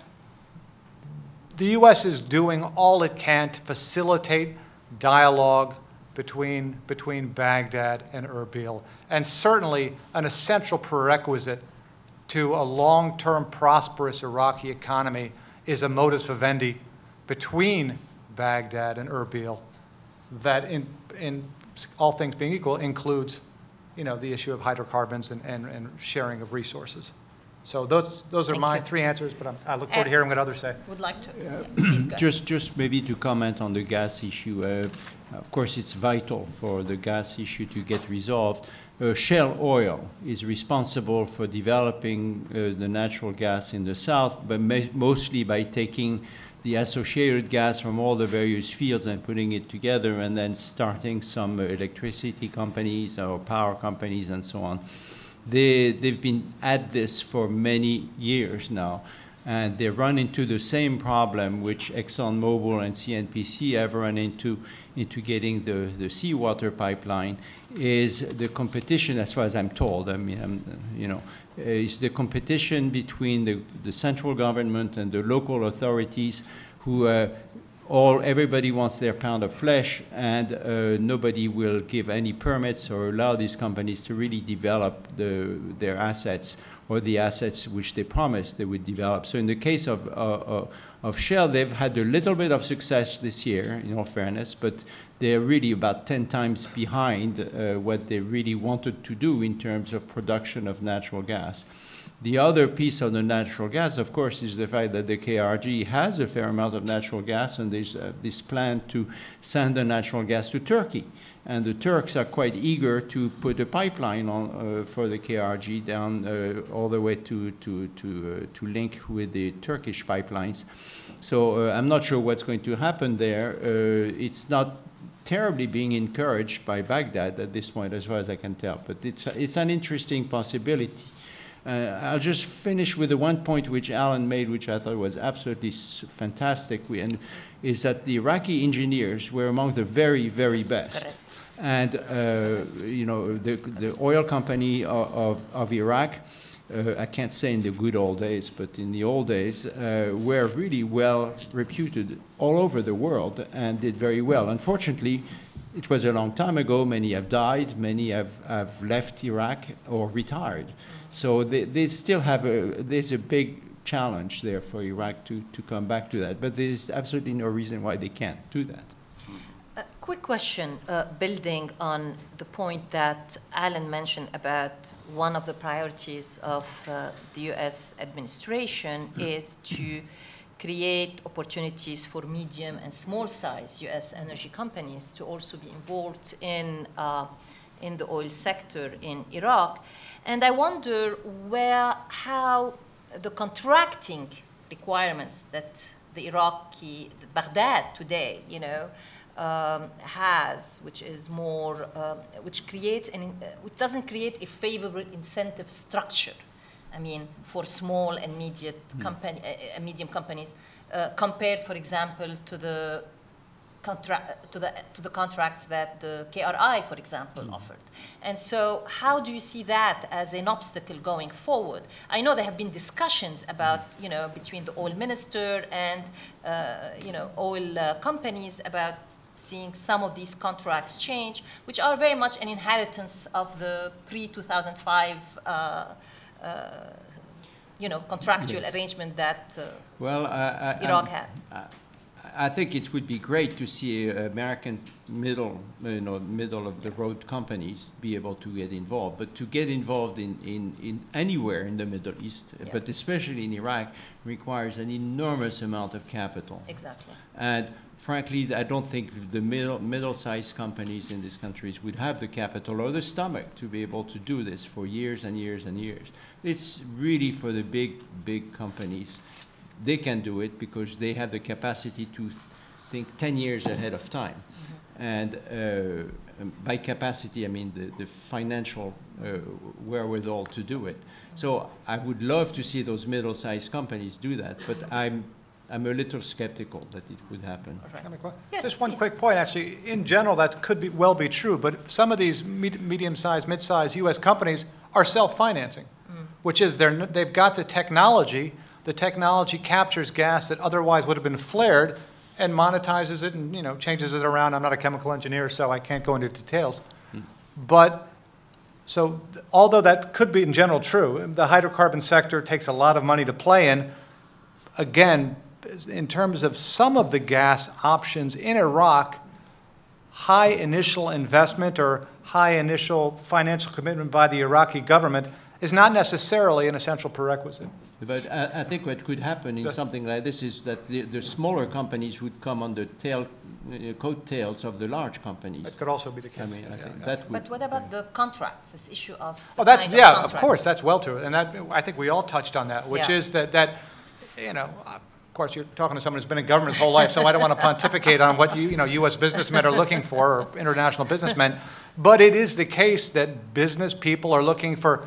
The U.S. is doing all it can to facilitate dialogue between Baghdad and Erbil, and certainly an essential prerequisite to a long-term prosperous Iraqi economy is a modus vivendi between Baghdad and Erbil that, in all things being equal, includes, the issue of hydrocarbons and sharing of resources. So those are my three answers, but I look forward to hearing what others say. Would like to. Yeah, please go. Just maybe to comment on the gas issue. Of course, it's vital for the gas issue to get resolved. Shale oil is responsible for developing the natural gas in the south, but mostly by taking the associated gas from all the various fields and putting it together and then starting some electricity companies or power companies and so on. They've been at this for many years now, and they run into the same problem which ExxonMobil and CNPC have run into getting the seawater pipeline, is the competition, as far as I'm told. I mean, is the competition between the central government and the local authorities, who everybody wants their pound of flesh, and nobody will give any permits or allow these companies to really develop their assets, or the assets which they promised they would develop. So in the case of Shell, they've had a little bit of success this year, in all fairness, but they're really about 10 times behind what they really wanted to do in terms of production of natural gas. The other piece of the natural gas, of course, is the fact that the KRG has a fair amount of natural gas, and there's this plan to send the natural gas to Turkey. And the Turks are quite eager to put a pipeline on for the KRG down all the way to link with the Turkish pipelines. So I'm not sure what's going to happen there. It's not terribly being encouraged by Baghdad at this point, as far as I can tell. But it's an interesting possibility. I'll just finish with the one point which Alan made, which I thought was absolutely fantastic, and is that the Iraqi engineers were among the very, very best. And the oil company of Iraq, I can't say in the good old days, but in the old days, were really well reputed all over the world and did very well. Unfortunately, it was a long time ago. Many have died. Many have left Iraq or retired. So they still have there's a big challenge there for Iraq to come back to that. But there's absolutely no reason why they can't do that. A quick question, building on the point that Alan mentioned about one of the priorities of the U.S. administration is to create opportunities for medium and small-size U.S. energy companies to also be involved in the oil sector in Iraq. And I wonder how the contracting requirements that Baghdad today, has, which is more, which doesn't create a favorable incentive structure. I mean, for small and medium companies, compared, for example, to the to the contracts that the KRI, for example, offered. And so how do you see that as an obstacle going forward? I know there have been discussions about, between the oil minister and, oil companies about seeing some of these contracts change, which are very much an inheritance of the pre-2005 contractual arrangement that Iraq had. I think it would be great to see American middle of the road companies be able to get involved. But to get involved in anywhere in the Middle East, but especially in Iraq, requires an enormous amount of capital. Exactly. And frankly, I don't think the middle-sized companies in these countries would have the capital or the stomach to be able to do this for years and years and years. It's really for the big companies. They can do it because they have the capacity to think 10 years ahead of time. And by capacity, I mean the financial wherewithal to do it. So I would love to see those middle-sized companies do that, but I'm a little skeptical that it would happen. Yes, just one please. quick point, actually. In general, that could well be true, but some of these medium-sized, mid-sized U.S. companies are self-financing, which is they've got the technology. The technology captures gas that otherwise would have been flared and monetizes it and changes it around. I'm not a chemical engineer, so I can't go into details. But so although that could be in general true, the hydrocarbon sector takes a lot of money to play in. Again, in terms of some of the gas options in Iraq, high initial investment or high initial financial commitment by the Iraqi government is not necessarily an essential prerequisite. But I think what could happen in something like this is that the smaller companies would come on the coattails of the large companies. That could also be the case. I mean, I think that would. But what about the contracts, this issue of of course, that's well true. And I think we all touched on that, which is that, of course, you're talking to someone who's been in government his whole life, so I don't want to pontificate on what U.S. businessmen are looking for, or international businessmen. But it is the case that business people are looking for,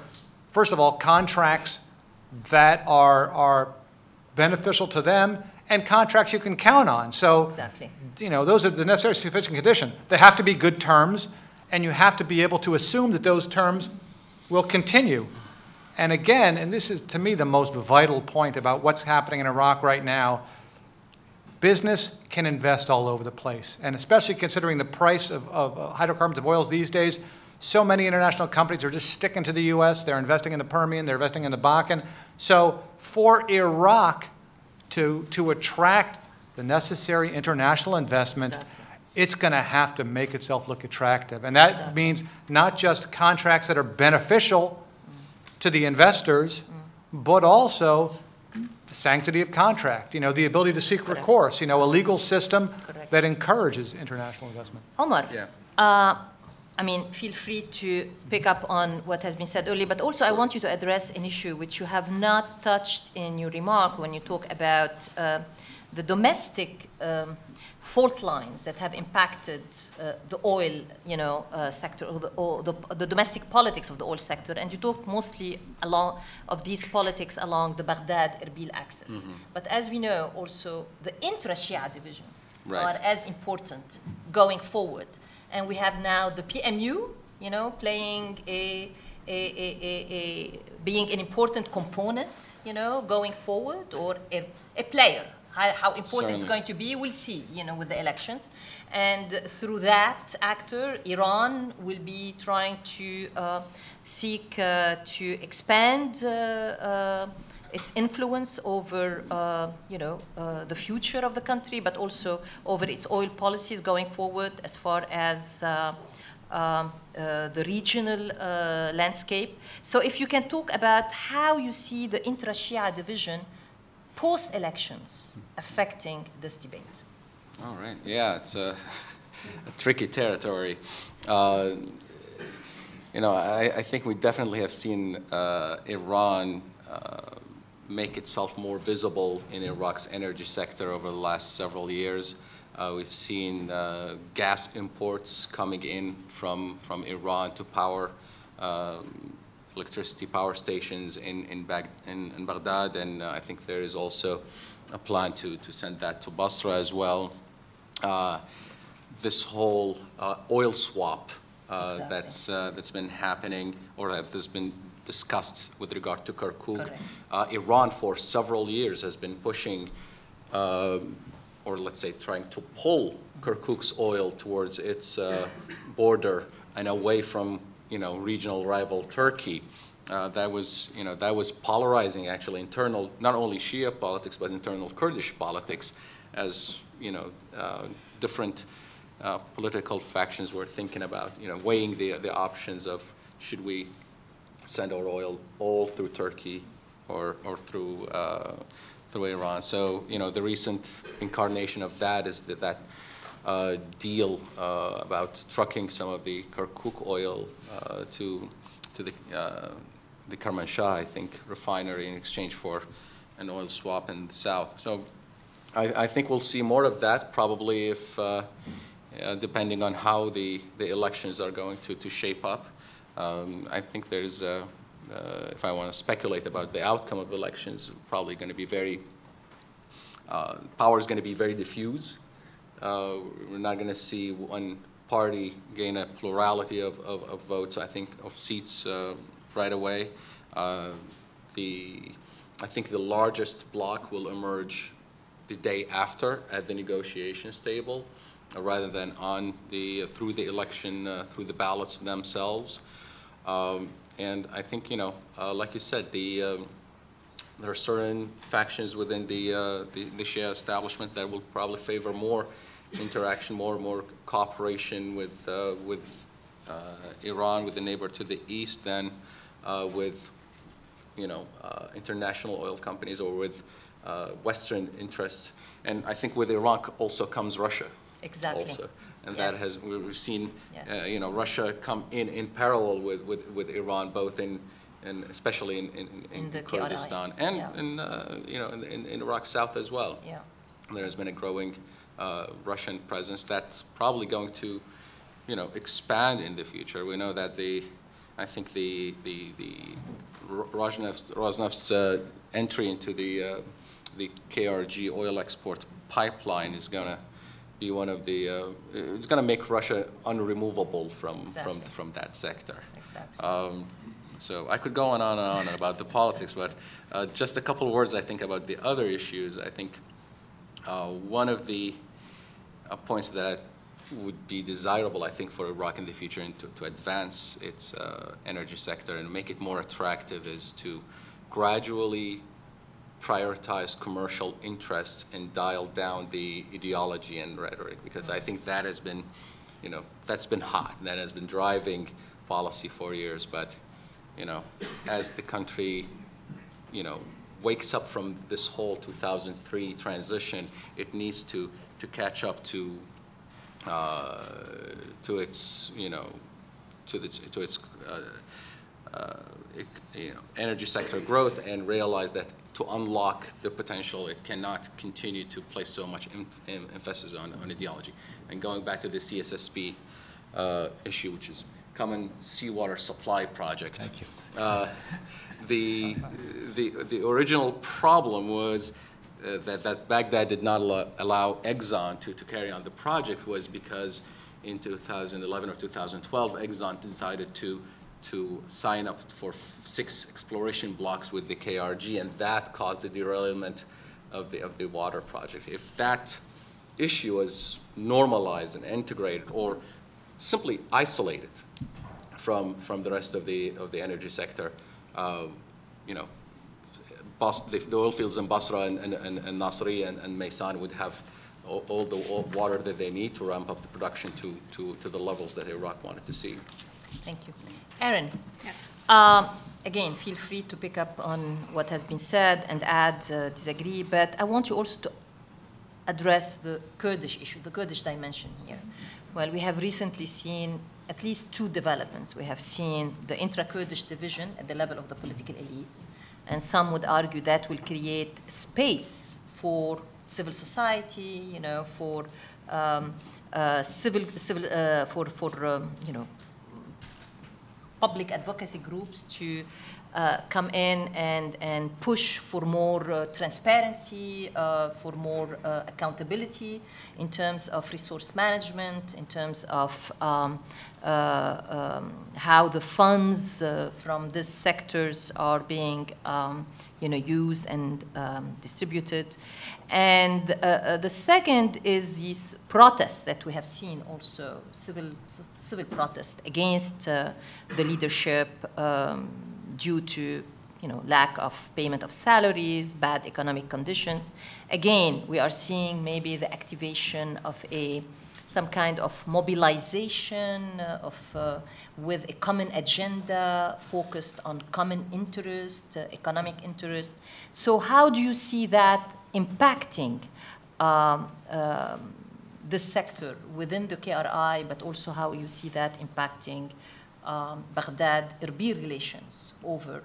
first of all, contracts that are beneficial to them and contracts you can count on. So, exactly. Those are the necessary sufficient condition. They have to be good terms, and you have to be able to assume that those terms will continue. And again, and this is to me the most vital point about what's happening in Iraq right now, business can invest all over the place. And especially considering the price of hydrocarbons, of oils these days, so many international companies are just sticking to the U.S. They're investing in the Permian. They're investing in the Bakken. So for Iraq to attract the necessary international investment, it's going to have to make itself look attractive. And that means not just contracts that are beneficial to the investors, but also the sanctity of contract, the ability to seek recourse, a legal system that encourages international investment. Omar. Yeah. Feel free to pick up on what has been said earlier, but also I want you to address an issue which you have not touched in your remark when you talk about the domestic fault lines that have impacted the oil, sector, or the domestic politics of the oil sector, and you talked mostly of these politics along the Baghdad-Erbil axis. But as we know, also the intra-Shia divisions are as important going forward. And we have now the PMU, playing being an important component, going forward, or a player. How important it's going to be, we'll see, with the elections. And through that actor, Iran will be trying to seek to expand its influence over, the future of the country, but also over its oil policies going forward as far as the regional landscape. So if you can talk about how you see the intra-Shia division post-elections affecting this debate. All right. Yeah, it's a tricky territory. I think we definitely have seen Iran make itself more visible in Iraq's energy sector over the last several years. We've seen gas imports coming in from Iran to power electricity power stations in Baghdad, and I think there is also a plan to send that to Basra as well. this whole oil swap Exactly. that's been happening or that has been discussed with regard to Kirkuk. Correct. Iran for several years has been pushing, or let's say trying to pull Kirkuk's oil towards its border and away from, regional rival Turkey. That was polarizing actually internal, not only Shia politics, but internal Kurdish politics as, different political factions were thinking about, weighing the options of should we send our oil all through Turkey or through Iran. So, the recent incarnation of that is that deal about trucking some of the Kirkuk oil to the Kermanshah, I think, refinery in exchange for an oil swap in the south. So I think we'll see more of that probably if, depending on how the elections are going to shape up. I think there's, if I want to speculate about the outcome of elections, probably going to be power is going to be very diffuse. We're not going to see one party gain a plurality of votes, I think, of seats right away. I think the largest bloc will emerge the day after at the negotiations table, rather than through the election, through the ballots themselves. And I think, like you said, there are certain factions within the Shia establishment that will probably favor more interaction, more cooperation with Iran, with the neighbor to the east, than with international oil companies or with Western interests. And I think with Iran also comes Russia. Exactly. Also. And Yes. we've seen, Yes. Russia come in parallel with Iran, both in especially in the Kurdistan KRI. and in Iraq South as well. Yeah. There has been a growing Russian presence that's probably going to, expand in the future. We know that I think the Rosneft's entry into the KRG oil export pipeline is going to be one of the. It's going to make Russia unremovable from that sector. Exactly. So I could go on and on about the politics, but just a couple of words, I think, about the other issues. I think one of the points that would be desirable, I think, for Iraq in the future and to advance its energy sector and make it more attractive is to gradually prioritize commercial interests and dial down the ideology and rhetoric, because I think that has been, that's been hot. That has been driving policy for years, but as the country, wakes up from this whole 2003 transition, it needs to catch up to its, to its energy sector growth, and realize that to unlock the potential, it cannot continue to place so much emphasis on ideology. And going back to the CSSP issue, which is Common Seawater Supply Project. Thank you. The original problem was that Baghdad did not allow Exxon to carry on the project was because in 2011 or 2012, Exxon decided to sign up for 6 exploration blocks with the KRG, and that caused the derailment of the water project. If that issue was normalized and integrated, or simply isolated from the rest of the energy sector, the oil fields in Basra and Nasri and Maysan would have all the water that they need to ramp up the production to the levels that Iraq wanted to see. Thank you. Erin, Yes. Again, feel free to pick up on what has been said and add, disagree, but I want you also to address the Kurdish issue, the Kurdish dimension here. Well, we have recently seen at least 2 developments. We have seen the intra-Kurdish division at the level of the political elites, and some would argue that will create space for civil society, for public advocacy groups to come in and push for more transparency, for more accountability in terms of resource management, in terms of how the funds from these sectors are being used and distributed. And the second is these protests that we have seen also, civil protests against the leadership due to lack of payment of salaries, bad economic conditions. Again, we are seeing maybe the activation of some kind of mobilization with a common agenda focused on common interest, economic interest. So how do you see that impacting this sector within the KRI, but also how you see that impacting Baghdad-Erbil relations over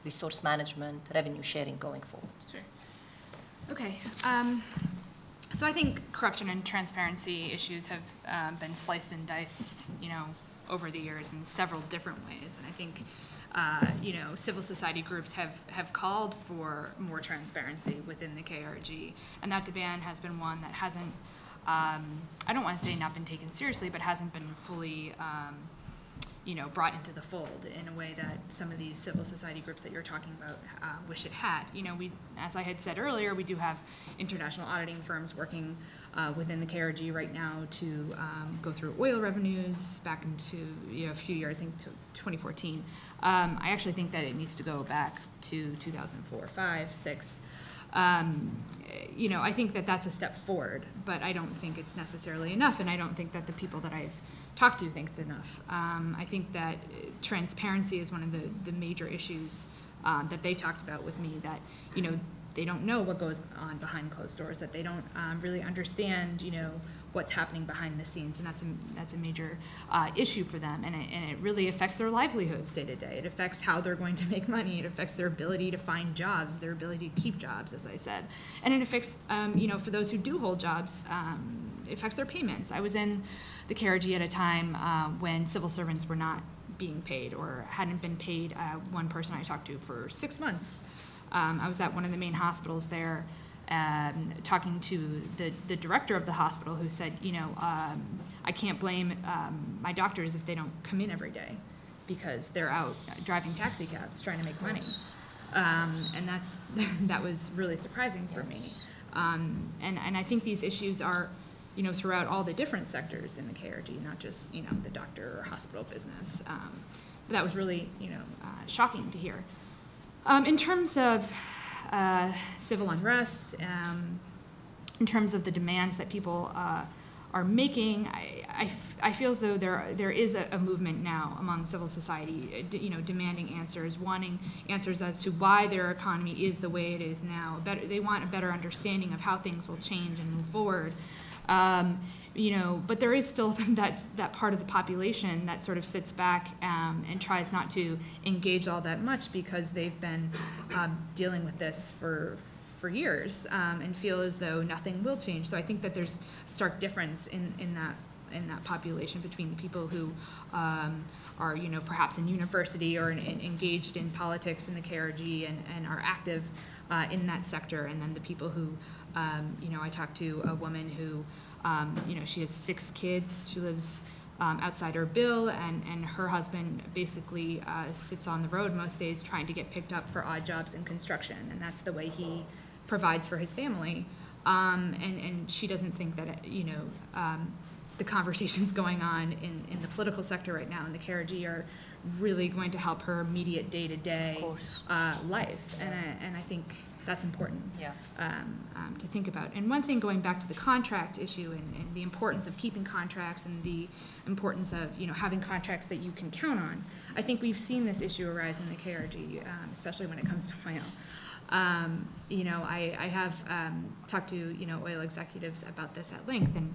resource management, revenue sharing going forward? Sure. Okay. So I think corruption and transparency issues have been sliced and diced, over the years in several different ways. And I think, civil society groups have called for more transparency within the KRG. And that demand has been one that hasn't, I don't want to say not been taken seriously, but hasn't been fully brought into the fold in a way that some of these civil society groups that you're talking about wish it had. We, as I had said earlier, we do have international auditing firms working within the KRG right now to go through oil revenues back into a few years, I think to 2014. I actually think that it needs to go back to 2004, 5, 6. I think that that's a step forward, but I don't think it's necessarily enough, and I don't think that the people that I've talked to think it's enough. I think that transparency is one of the major issues that they talked about with me, that they don't know what goes on behind closed doors, that they don't really understand what's happening behind the scenes, and that's a major issue for them, and it really affects their livelihoods day to day. It affects how they're going to make money. It affects their ability to find jobs, their ability to keep jobs, as I said, and it affects for those who do hold jobs, it affects their payments. I was in the KRG at a time when civil servants were not being paid or hadn't been paid. One person I talked to for 6 months. I was at one of the main hospitals there talking to the director of the hospital, who said, I can't blame my doctors if they don't come in every day because they're out driving taxi cabs trying to make money. And that was really surprising for me. And I think these issues are throughout all the different sectors in the KRG, not just, the doctor or hospital business. But that was really, shocking to hear. In terms of civil unrest, in terms of the demands that people are making, I feel as though there is a movement now among civil society, demanding answers, wanting answers as to why their economy is the way it is now. They want a better understanding of how things will change and move forward. But there is still that part of the population that sort of sits back and tries not to engage all that much because they've been dealing with this for years and feel as though nothing will change. So I think that there's a stark difference in that population between the people who are perhaps in university or engaged in politics in the KRG and are active in that sector, and then the people who I talked to a woman who, she has 6 kids. She lives outside Erbil, and her husband basically sits on the road most days trying to get picked up for odd jobs in construction, and that's the way he provides for his family. And she doesn't think that, the conversations going on in the political sector right now in the KRG are really going to help her immediate day-to-day life, and I think that's important to think about. And one thing, going back to the contract issue and the importance of keeping contracts and the importance of having contracts that you can count on, I think we've seen this issue arise in the KRG, especially when it comes to oil. I have talked to oil executives about this at length, and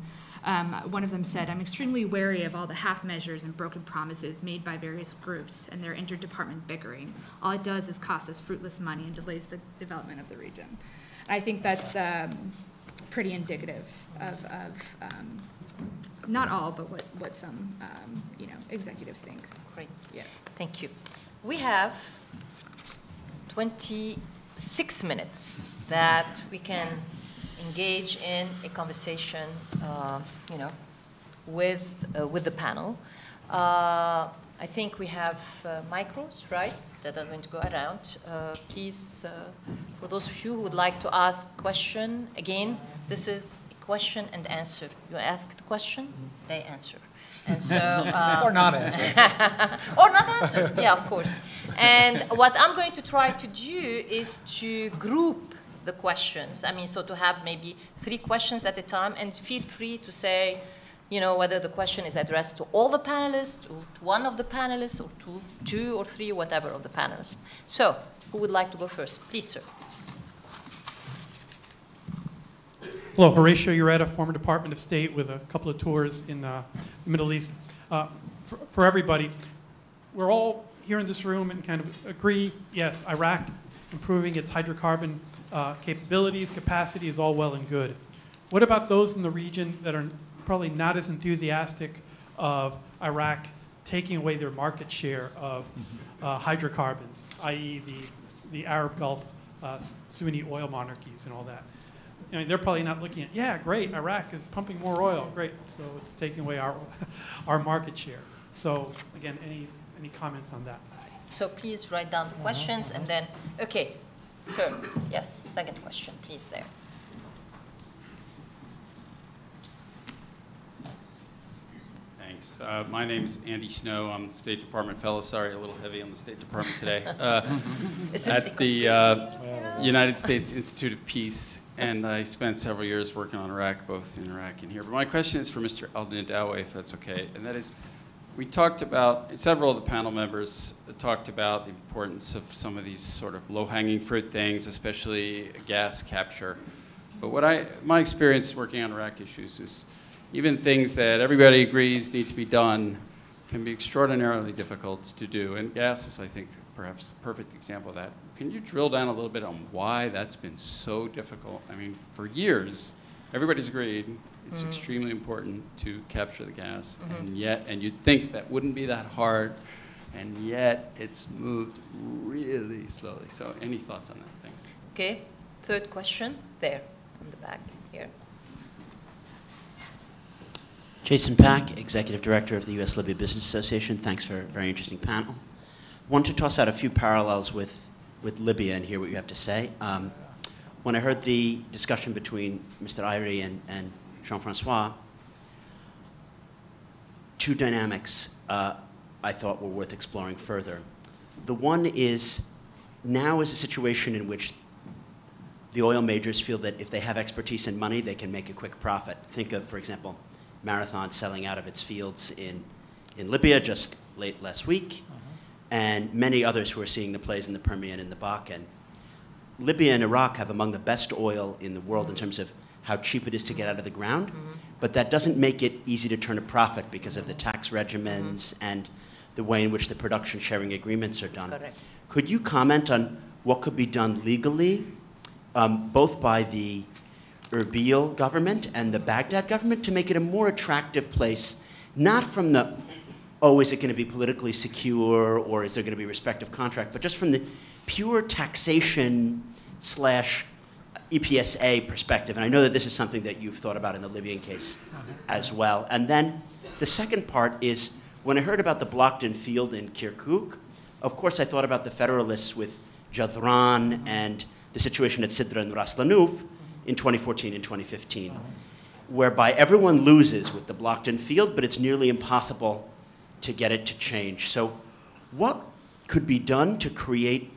one of them said, "I'm extremely wary of all the half measures and broken promises made by various groups and their interdepartment bickering. All it does is cost us fruitless money and delays the development of the region." I think that's pretty indicative of not all, but what some, you know, executives think. Great. Yeah. Thank you. We have 26 minutes that we can engage in a conversation, you know, with the panel. I think we have micros, right, that are going to go around. Please, for those of you who would like to ask a question, again, this is a question and answer. You ask the question, they answer. And so, Or not answer. or not answer, yeah, of course. And what I'm going to try to do is to group the questions. I mean, so to have maybe 3 questions at a time, and feel free to say, you know, whether the question is addressed to all the panelists, or to one of the panelists, or to 2 or 3, whatever of the panelists. So, who would like to go first? Please, sir. Hello, Horatio Ureta, former Department of State with a couple of tours in the Middle East. For everybody, we're all here in this room and kind of agree, yes, Iraq improving its hydrocarbon capabilities, capacity is all well and good. What about those in the region that are probably not as enthusiastic of Iraq taking away their market share of hydrocarbons, i.e. the Arab Gulf Sunni oil monarchies and all that? I mean, they're probably not looking at, yeah, great, Iraq is pumping more oil, great, so it's taking away our market share. So again, any comments on that? So please write down the questions and then, okay, sir, yes, second question, please there. Thanks. My name's Andy Snow. I'm the State Department fellow. Sorry, a little heavy on the State Department today. At the United States Institute of Peace. And I spent several years working on Iraq, both in Iraq and here. But my question is for Mr. Al-Nidawi, if that's okay. And that is, we talked about, several of the panel members talked about the importance of some of these sort of low-hanging fruit things, especially gas capture. But my experience working on Iraq issues is even things that everybody agrees need to be done can be extraordinarily difficult to do. And gas is, I think, perhaps the perfect example of that. Can you drill down a little bit on why that's been so difficult? I mean, for years, everybody's agreed it's extremely important to capture the gas, and you'd think that wouldn't be that hard, and yet it's moved really slowly. So any thoughts on that? Thanks. Okay, third question, there, in the back, here. Jason Pack, Executive Director of the U.S. Libya Business Association. Thanks for a very interesting panel. Want to toss out a few parallels with Libya and hear what you have to say. When I heard the discussion between Mr. Eyre and Jean-Francois, 2 dynamics I thought were worth exploring further. The one is, now is a situation in which the oil majors feel that if they have expertise and money, they can make a quick profit. Think of, for example, Marathon selling out of its fields in Libya just late last week, and many others who are seeing the plays in the Permian and the Bakken. Libya and Iraq have among the best oil in the world in terms of how cheap it is to get out of the ground, but that doesn't make it easy to turn a profit because of the tax regimens and the way in which the production sharing agreements are done. Correct. Could you comment on what could be done legally, both by the Erbil government and the Baghdad government, to make it a more attractive place, not from the, oh, is it going to be politically secure or is there going to be respective contract, but just from the pure taxation / EPSA perspective. And I know that this is something that you've thought about in the Libyan case as well. And then the second part is, when I heard about the blocked-in field in Kirkuk, of course I thought about the Federalists with Jadran and the situation at Sidra and Ras Lanuf in 2014 and 2015, whereby everyone loses with the blocked-in field, but it's nearly impossible to get it to change. So what could be done to create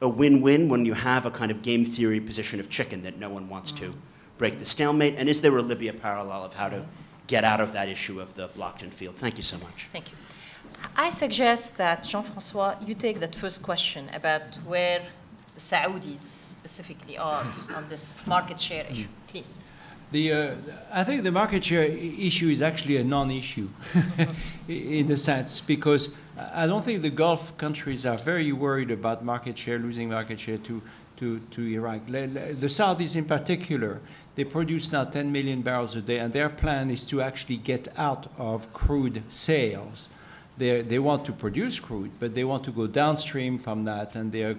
a win-win when you have a kind of game theory position of chicken that no one wants to break the stalemate? And is there a Libya parallel of how to get out of that issue of the blocked-in field? Thank you so much. Thank you. I suggest that, Jean-Francois, you take that first question about where the Saudis specifically are on this market share issue, please. I think the market share issue is actually a non-issue in a sense, because I don't think the Gulf countries are very worried about market share, losing market share to Iraq. The Saudis in particular, they produce now 10 million barrels a day, and their plan is to actually get out of crude sales. They want to produce crude, but they want to go downstream from that, and they are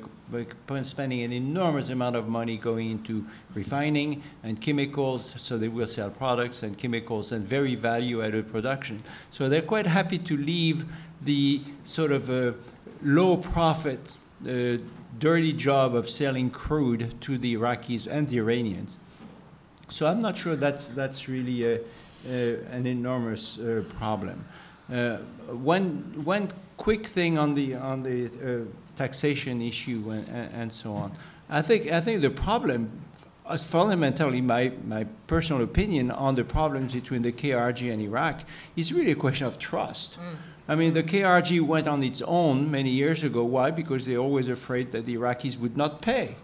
spending an enormous amount of money going into refining and chemicals, so they will sell products and chemicals and very value-added production. So they're quite happy to leave the sort of low-profit, dirty job of selling crude to the Iraqis and the Iranians. So I'm not sure that's really an enormous problem. One quick thing on the taxation issue and so on. I think the problem, fundamentally, my personal opinion on the problems between the KRG and Iraq is really a question of trust. I mean, the KRG went on its own many years ago. Why? Because they're always afraid that the Iraqis would not pay.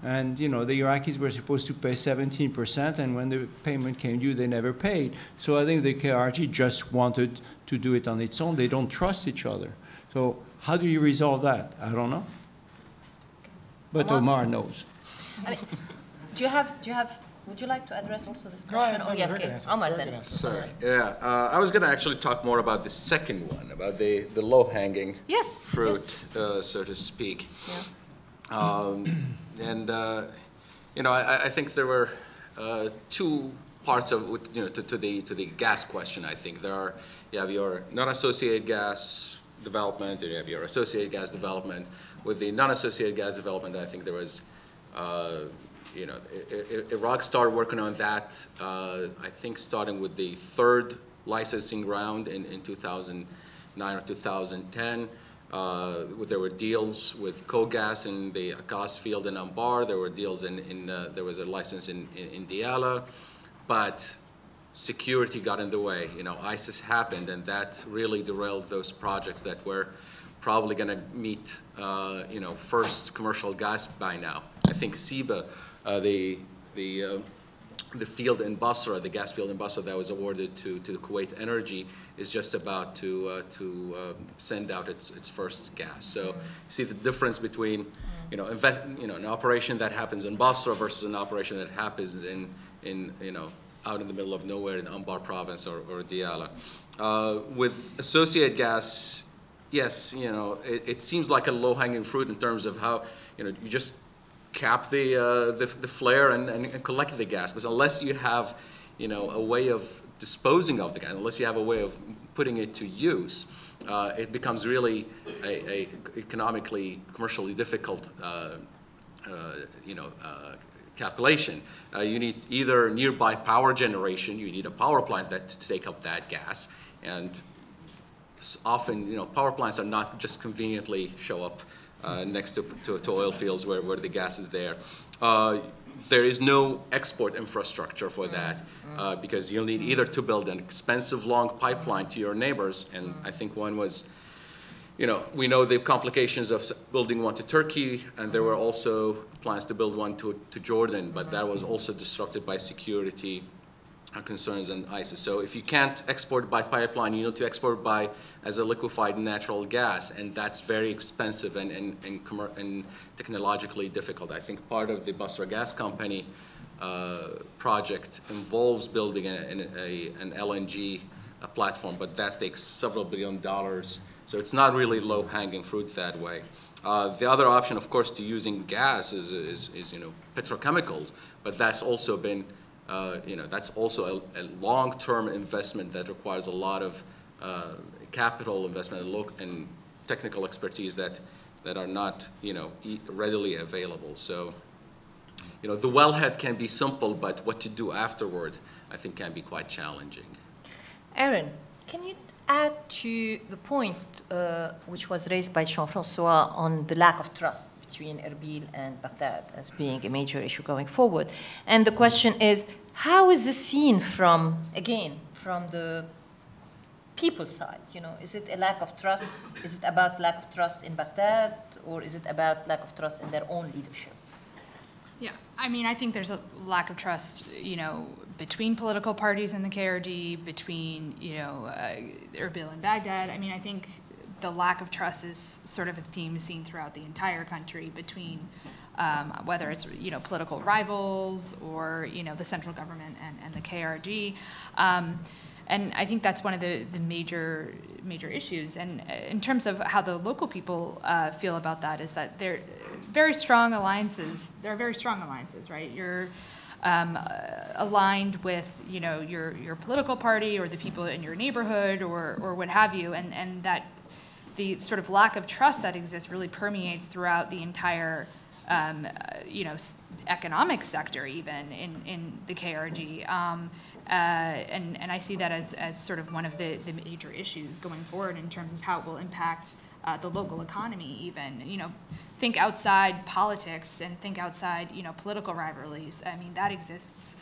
And, you know, the Iraqis were supposed to pay 17%, and when the payment came due, they never paid. So I think the KRG just wanted to do it on its own. They don't trust each other. So how do you resolve that? I don't know. But Omar knows. I mean, would you like to address also this question? Oh, yeah, okay. Omar, then. Sorry. Yeah, I was going to actually talk more about the second one, about the low-hanging fruit, so to speak. Yeah. You know, I think there were two parts of, you know, to the gas question. I think you have your non-associated gas development, and you have your associated gas development. With the non-associated gas development, I think there was, you know, Iraq started working on that. I think starting with the third licensing round in 2009 or 2010. There were deals with co-gas in the Akas field in Anbar. There were deals there was a license in Diyala, but security got in the way. You know, ISIS happened, and that really derailed those projects that were probably going to meet, you know, first commercial gas by now. I think Siba, the field in Basra, the gas field in Basra that was awarded to Kuwait Energy, is just about to send out its first gas. So you see the difference between, you know, an operation that happens in Basra versus an operation that happens in you know, out in the middle of nowhere in Anbar province or Diyala. With associated gas, yes, you know, it seems like a low-hanging fruit in terms of how, you know, you just cap the flare and collect the gas. But unless you have, you know, a way of disposing of the gas, unless you have a way of putting it to use, it becomes really a economically, commercially difficult, you know, calculation. You need either nearby power generation, you need a power plant to take up that gas, and often, you know, power plants are not just conveniently show up next to oil fields where the gas is there. There is no export infrastructure for that because you'll need either to build an expensive long pipeline to your neighbors, and I think one was, you know, we know the complications of building one to Turkey, and there were also plans to build one to Jordan, but that was also disrupted by security concerns and ISIS. So if you can't export by pipeline, you need to export as a liquefied natural gas, and that's very expensive and technologically difficult. I think part of the Basra Gas Company project involves building an LNG platform, but that takes several $billion. So it's not really low-hanging fruit that way. The other option, of course, to using gas is you know, petrochemicals, but that's also been you know, that's also a long-term investment that requires a lot of capital investment and technical expertise that are not, you know, readily available. So, you know, the wellhead can be simple, but what to do afterward, I think, can be quite challenging. Erin, can you add to the point which was raised by Jean-Francois on the lack of trust between Erbil and Baghdad as being a major issue going forward? And the question is, how is this seen from the people's side? You know, is it a lack of trust? Is it about lack of trust in Baghdad, or is it about lack of trust in their own leadership? Yeah, I mean, I think there's a lack of trust, you know, between political parties in the KRG, between, you know, Erbil and Baghdad. I mean, I think the lack of trust is sort of a theme seen throughout the entire country between whether it's, you know, political rivals or, you know, the central government and the KRG. And I think that's one of the major issues. And in terms of how the local people feel about that, is that they're very strong alliances. There are very strong alliances, right? You're aligned with, you know, your political party or the people in your neighborhood or what have you, and that the sort of lack of trust that exists really permeates throughout the entire you know, economic sector, even in the KRG. And I see that as sort of one of the major issues going forward in terms of how it will impact the local economy even. You know, think outside politics and think outside, you know, political rivalries. I mean, that exists,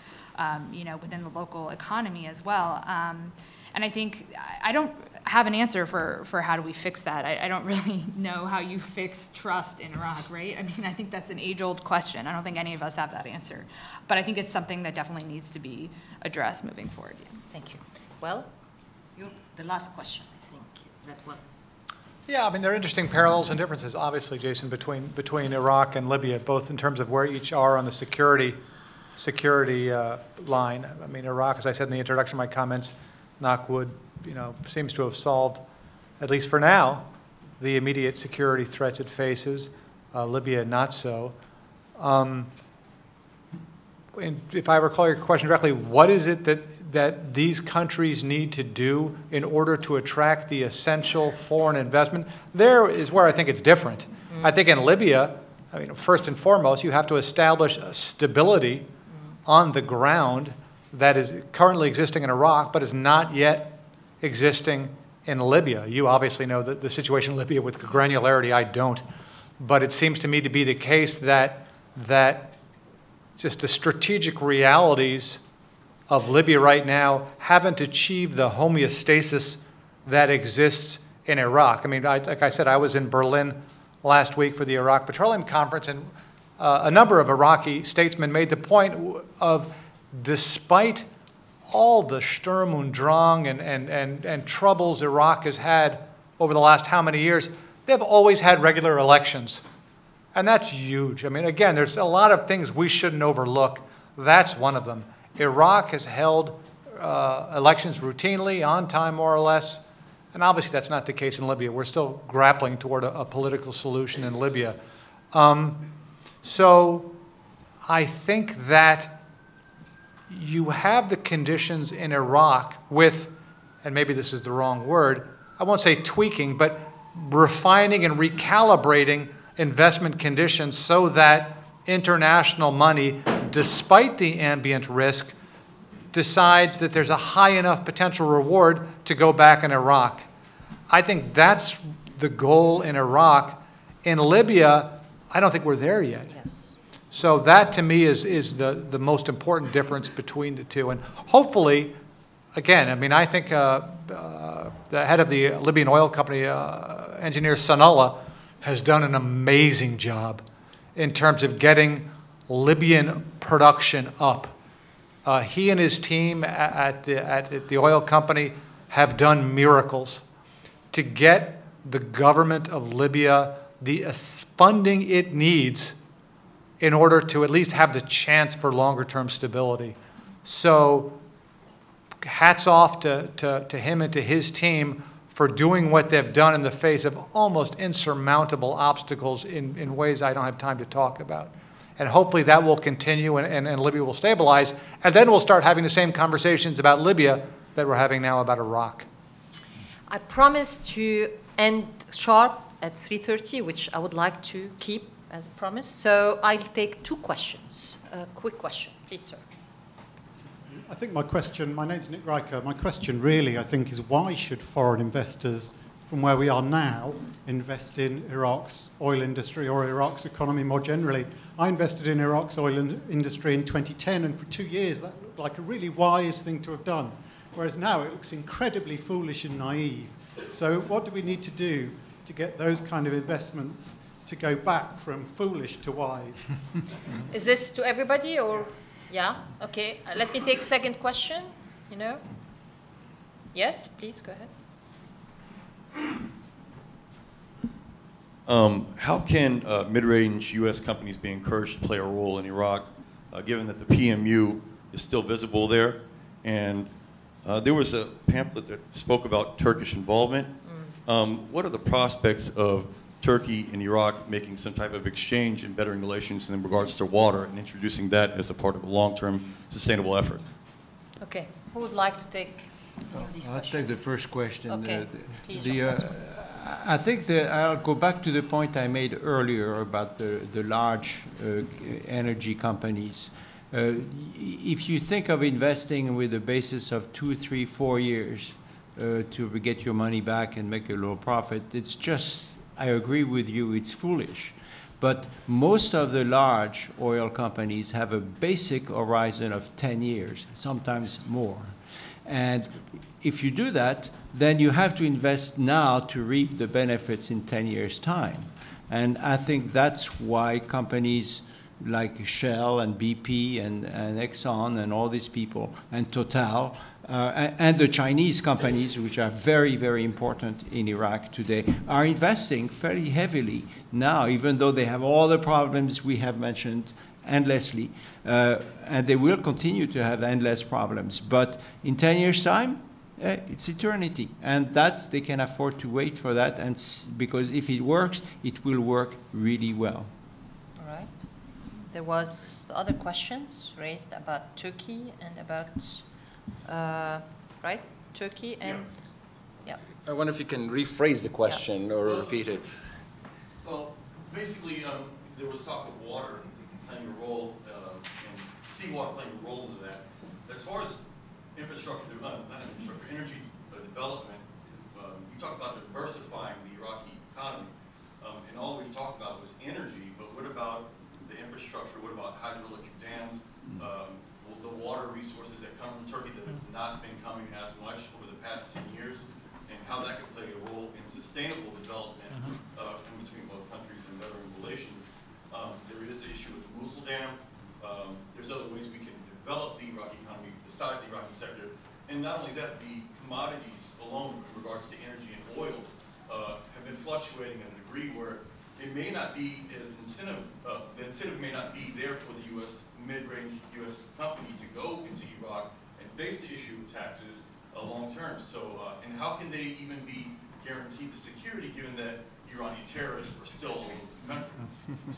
you know, within the local economy as well. And I think I don't have an answer for how do we fix that. I don't really know how you fix trust in Iraq, right? I mean, I think that's an age-old question. I don't think any of us have that answer. But I think it's something that definitely needs to be addressed moving forward. Yeah. Thank you. Well, the last question, I think, that was... Yeah, I mean, there are interesting parallels and differences, obviously, Jason, between Iraq and Libya, both in terms of where each are on the security line. I mean, Iraq, as I said in the introduction of my comments, knock wood, you know, seems to have solved, at least for now, the immediate security threats it faces. Libya, not so. And if I recall your question directly, what is it that these countries need to do in order to attract the essential foreign investment? There is where I think it's different. I think in Libya, I mean, first and foremost, you have to establish a stability on the ground that is currently existing in Iraq, but is not yet existing in Libya. You obviously know the situation in Libya with granularity. I don't. But it seems to me to be the case that just the strategic realities of Libya right now haven't achieved the homeostasis that exists in Iraq. I mean, like I said, I was in Berlin last week for the Iraq Petroleum Conference, and a number of Iraqi statesmen made the point of, despite all the Sturm und Drang and troubles Iraq has had over the last how many years, they've always had regular elections. And that's huge. I mean, again, there's a lot of things we shouldn't overlook. That's one of them. Iraq has held elections routinely, on time more or less. And obviously that's not the case in Libya. We're still grappling toward a political solution in Libya. So I think that you have the conditions in Iraq with, and maybe this is the wrong word, I won't say tweaking, but refining and recalibrating investment conditions so that international money, despite the ambient risk, decides that there's a high enough potential reward to go back in Iraq. I think that's the goal in Iraq. In Libya, I don't think we're there yet. Yes. So that, to me, is the most important difference between the two. And hopefully, again, I mean, I think the head of the Libyan oil company, engineer Sanallah, has done an amazing job in terms of getting Libyan production up. He and his team at the oil company have done miracles to get the government of Libya the funding it needs in order to at least have the chance for longer-term stability. So hats off to him and to his team for doing what they've done in the face of almost insurmountable obstacles in ways I don't have time to talk about. And hopefully that will continue and Libya will stabilize. And then we'll start having the same conversations about Libya that we're having now about Iraq. I promised to end sharp at 3:30, which I would like to keep as promised. So I'll take two questions. A quick question, please, sir. I think my name's Nick Riker. My question really, I think, is why should foreign investors, from where we are now, invest in Iraq's oil industry or Iraq's economy more generally? I invested in Iraq's oil industry in 2010, and for 2 years that looked like a really wise thing to have done, whereas now it looks incredibly foolish and naive. So what do we need to do to get those kind of investments to go back from foolish to wise. Is this to everybody or? Yeah, okay. Let me take second question, you know. Yes, please, go ahead. How can mid-range U.S. companies be encouraged to play a role in Iraq, given that the PMU is still visible there? And there was a pamphlet that spoke about Turkish involvement. What are the prospects of Turkey and Iraq making some type of exchange and bettering relations in regards to water and introducing that as a part of a long-term sustainable effort? Okay, who would like to take these questions? I'll take the first question. Okay, please. I think that I'll go back to the point I made earlier about the large energy companies. If you think of investing with a basis of 2, 3, 4 years to get your money back and make a little profit, it's just, I agree with you, it's foolish. But most of the large oil companies have a basic horizon of 10 years, sometimes more. And if you do that, then you have to invest now to reap the benefits in 10 years' time. And I think that's why companies like Shell and BP and Exxon and all these people, and Total, and the Chinese companies, which are very, very important in Iraq today, are investing fairly heavily now, even though they have all the problems we have mentioned endlessly. And they will continue to have endless problems. But in 10 years' time, it's eternity. And they can afford to wait for that, and because if it works, it will work really well. All right. There was other questions raised about Turkey and about, right? Turkey and, yeah. I wonder if you can rephrase the question or repeat it. Well, basically, there was talk of water playing a role, and seawater playing a role into that. As far as infrastructure, not infrastructure, energy development, you talked about diversifying the Iraqi economy, and all we've talked about was energy, but what about the infrastructure? What about hydroelectric dams? The water resources that come from Turkey that have not been coming as much over the past 10 years, and how that could play a role in sustainable development in between both countries and bettering relations. There is the issue with the Mosul Dam. There's other ways we can develop the Iraqi economy besides the Iraqi sector. And not only that, the commodities alone in regards to energy and oil have been fluctuating at a degree where it may not be as incentive, the incentive may not be there for the U.S. mid-range U.S. company to go into Iraq and face the issue of taxes long term. So, and how can they even be guaranteed the security given that Iranian terrorists are still all over the country?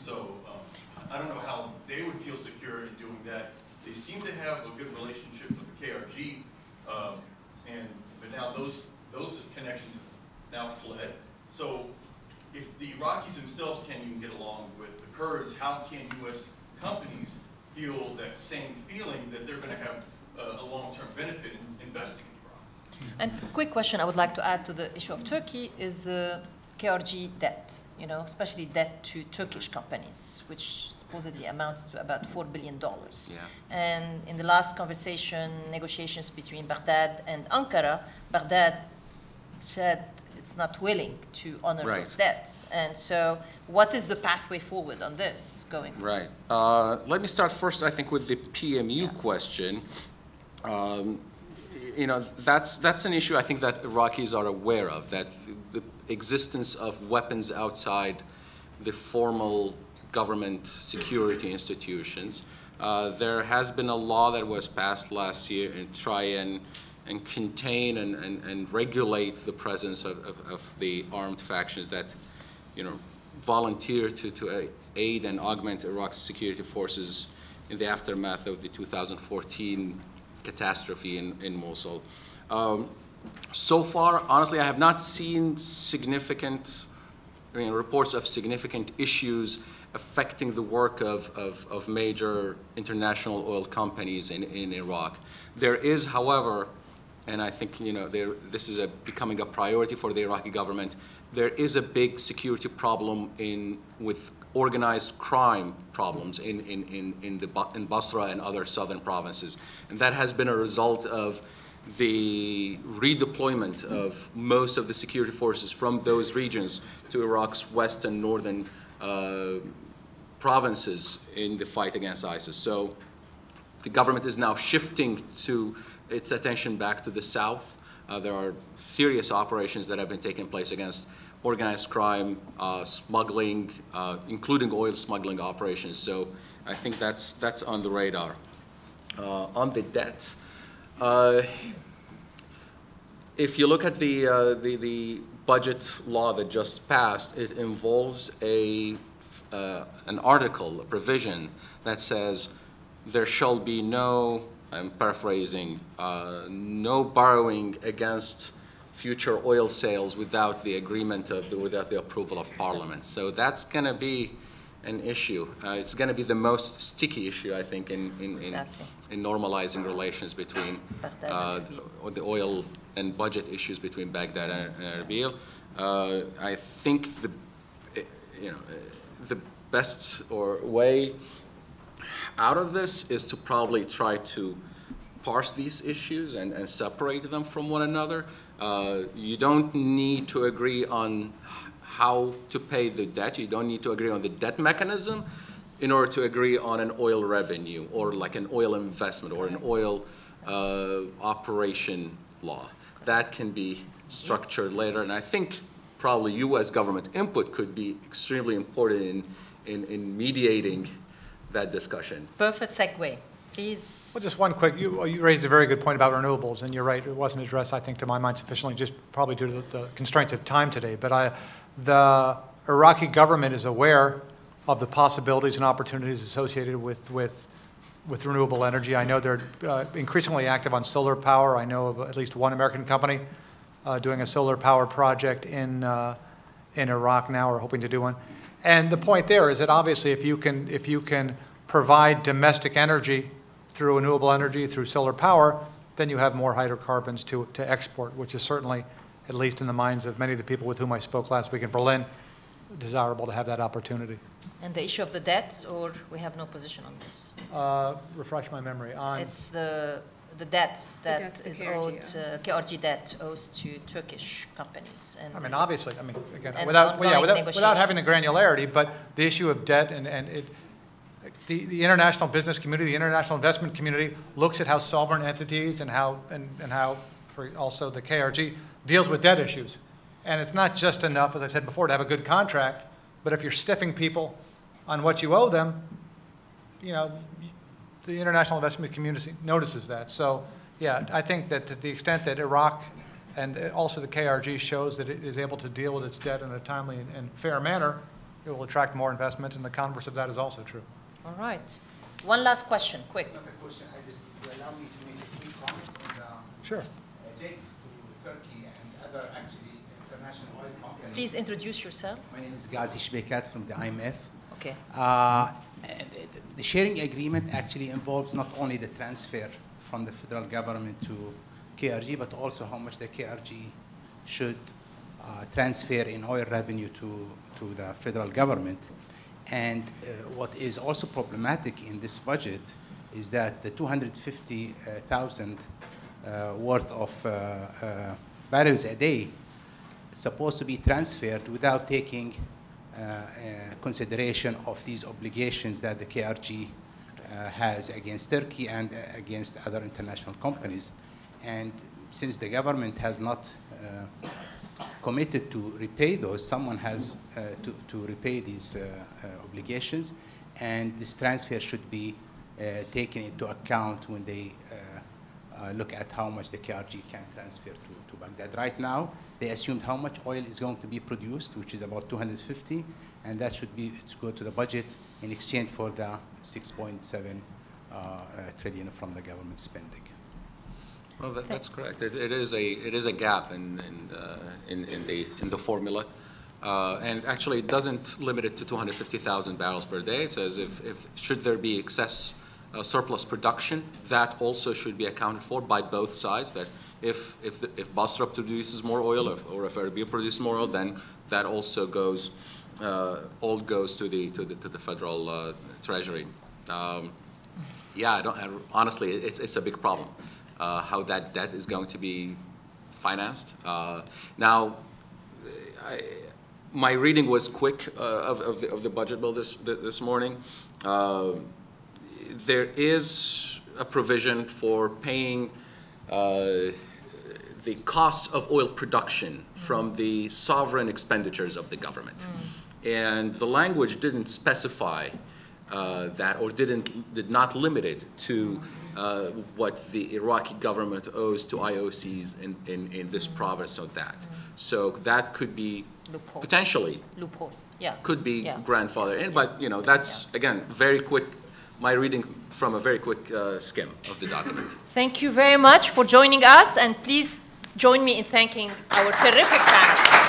So, I don't know how they would feel secure in doing that. They seem to have a good relationship with the KRG, but now those connections have now fled. So if the Iraqis themselves can't even get along with the Kurds, how can U.S. companies feel that same feeling that they're going to have a long-term benefit in investing in Iraq? And quick question I would like to add to the issue of Turkey is the KRG debt, you know, especially debt to Turkish companies, which supposedly amounts to about $4 billion. Yeah. And in the last conversation, negotiations between Baghdad and Ankara, Baghdad said it's not willing to honor those debts. And so what is the pathway forward on this going forward? Right. Let me start first, I think, with the PMU question. You know, that's an issue I think that Iraqis are aware of, that the existence of weapons outside the formal government security institutions. There has been a law that was passed last year and try and contain and regulate the presence of the armed factions that, you know, volunteer to aid and augment Iraq's security forces in the aftermath of the 2014 catastrophe in Mosul. So far, honestly, I have not seen significant reports of significant issues affecting the work of major international oil companies in Iraq. There is, however, and I think, you know, this is becoming a priority for the Iraqi government, there is a big security problem with organized crime problems in Basra and other southern provinces. And that has been a result of the redeployment of most of the security forces from those regions to Iraq's west and northern provinces in the fight against ISIS. So the government is now shifting its attention back to the south. There are serious operations that have been taking place against organized crime, smuggling, including oil smuggling operations. So I think that's on the radar. On the debt, if you look at the budget law that just passed, it involves an article, a provision that says there shall be no, I'm paraphrasing, no borrowing against future oil sales without the agreement without the approval of Parliament. So that's going to be an issue. It's going to be the most sticky issue, I think, in normalizing relations between the oil and budget issues between Baghdad and Erbil. I think the best way out of this is to probably try to parse these issues and separate them from one another. You don't need to agree on how to pay the debt. You don't need to agree on the debt mechanism in order to agree on an oil revenue or like an oil investment or an oil operation law. That can be structured later, and I think probably U.S. government input could be extremely important in mediating that discussion. Perfect segue. Please. Well, just one quick, you raised a very good point about renewables, and you're right, it wasn't addressed, I think, to my mind sufficiently, just probably due to the constraints of time today. But the Iraqi government is aware of the possibilities and opportunities associated with renewable energy. I know they're increasingly active on solar power. I know of at least one American company doing a solar power project in Iraq now, or hoping to do one. And the point there is that obviously if you can provide domestic energy through renewable energy, through solar power, then you have more hydrocarbons to export, which is certainly, at least in the minds of many of the people with whom I spoke last week in Berlin, desirable to have that opportunity. And the issue of the debt, or we have no position on this? Refresh my memory. It's the debts that is owed, KRG debt owes to Turkish companies. And I mean, obviously, I mean, again, without having the granularity, but the issue of debt the international business community, the international investment community looks at how sovereign entities and how for also the KRG deals with debt issues. And it's not just enough, as I said before, to have a good contract, but if you're stiffing people on what you owe them, the international investment community notices that. So, yeah, I think that to the extent that Iraq and also the KRG shows that it is able to deal with its debt in a timely and fair manner, it will attract more investment, and the converse of that is also true. All right. One last question, quick. It's not a question. Allow me to make a quick comment on the sure. Debt to Turkey and other actually international oil companies. Please introduce yourself. My name is Ghazi Shbekat from the IMF. Okay. The sharing agreement actually involves not only the transfer from the federal government to KRG, but also how much the KRG should transfer in oil revenue to the federal government. And what is also problematic in this budget is that the 250,000 worth of barrels a day is supposed to be transferred without taking consideration of these obligations that the KRG has against Turkey and against other international companies. And since the government has not committed to repay those, someone has to repay these obligations, and this transfer should be taken into account when they look at how much the KRG can transfer to Baghdad. Right now, they assumed how much oil is going to be produced, which is about 250, and that should be to go to the budget in exchange for the 6.7 trillion from the government spending. Well, that's correct. It is a gap in the formula, and actually it doesn't limit it to 250,000 barrels per day. It says if should there be excess surplus production, that also should be accounted for by both sides. That if Basra produces more oil, or if Erbil produces more oil, then that also goes all goes to the federal treasury. Yeah, honestly, it's a big problem. How that debt is going to be financed. Now, my reading was quick of the budget bill this morning. There is a provision for paying the cost of oil production from the sovereign expenditures of the government. And the language didn't specify that, or did not limit it to what the Iraqi government owes to IOCs in this province or that. So that could be Loophole. Potentially Loophole. Yeah. could be Yeah. grandfathered in, but you know, that's again very quick, my reading from a very quick skim of the document. Thank you very much for joining us, and please join me in thanking our terrific panel.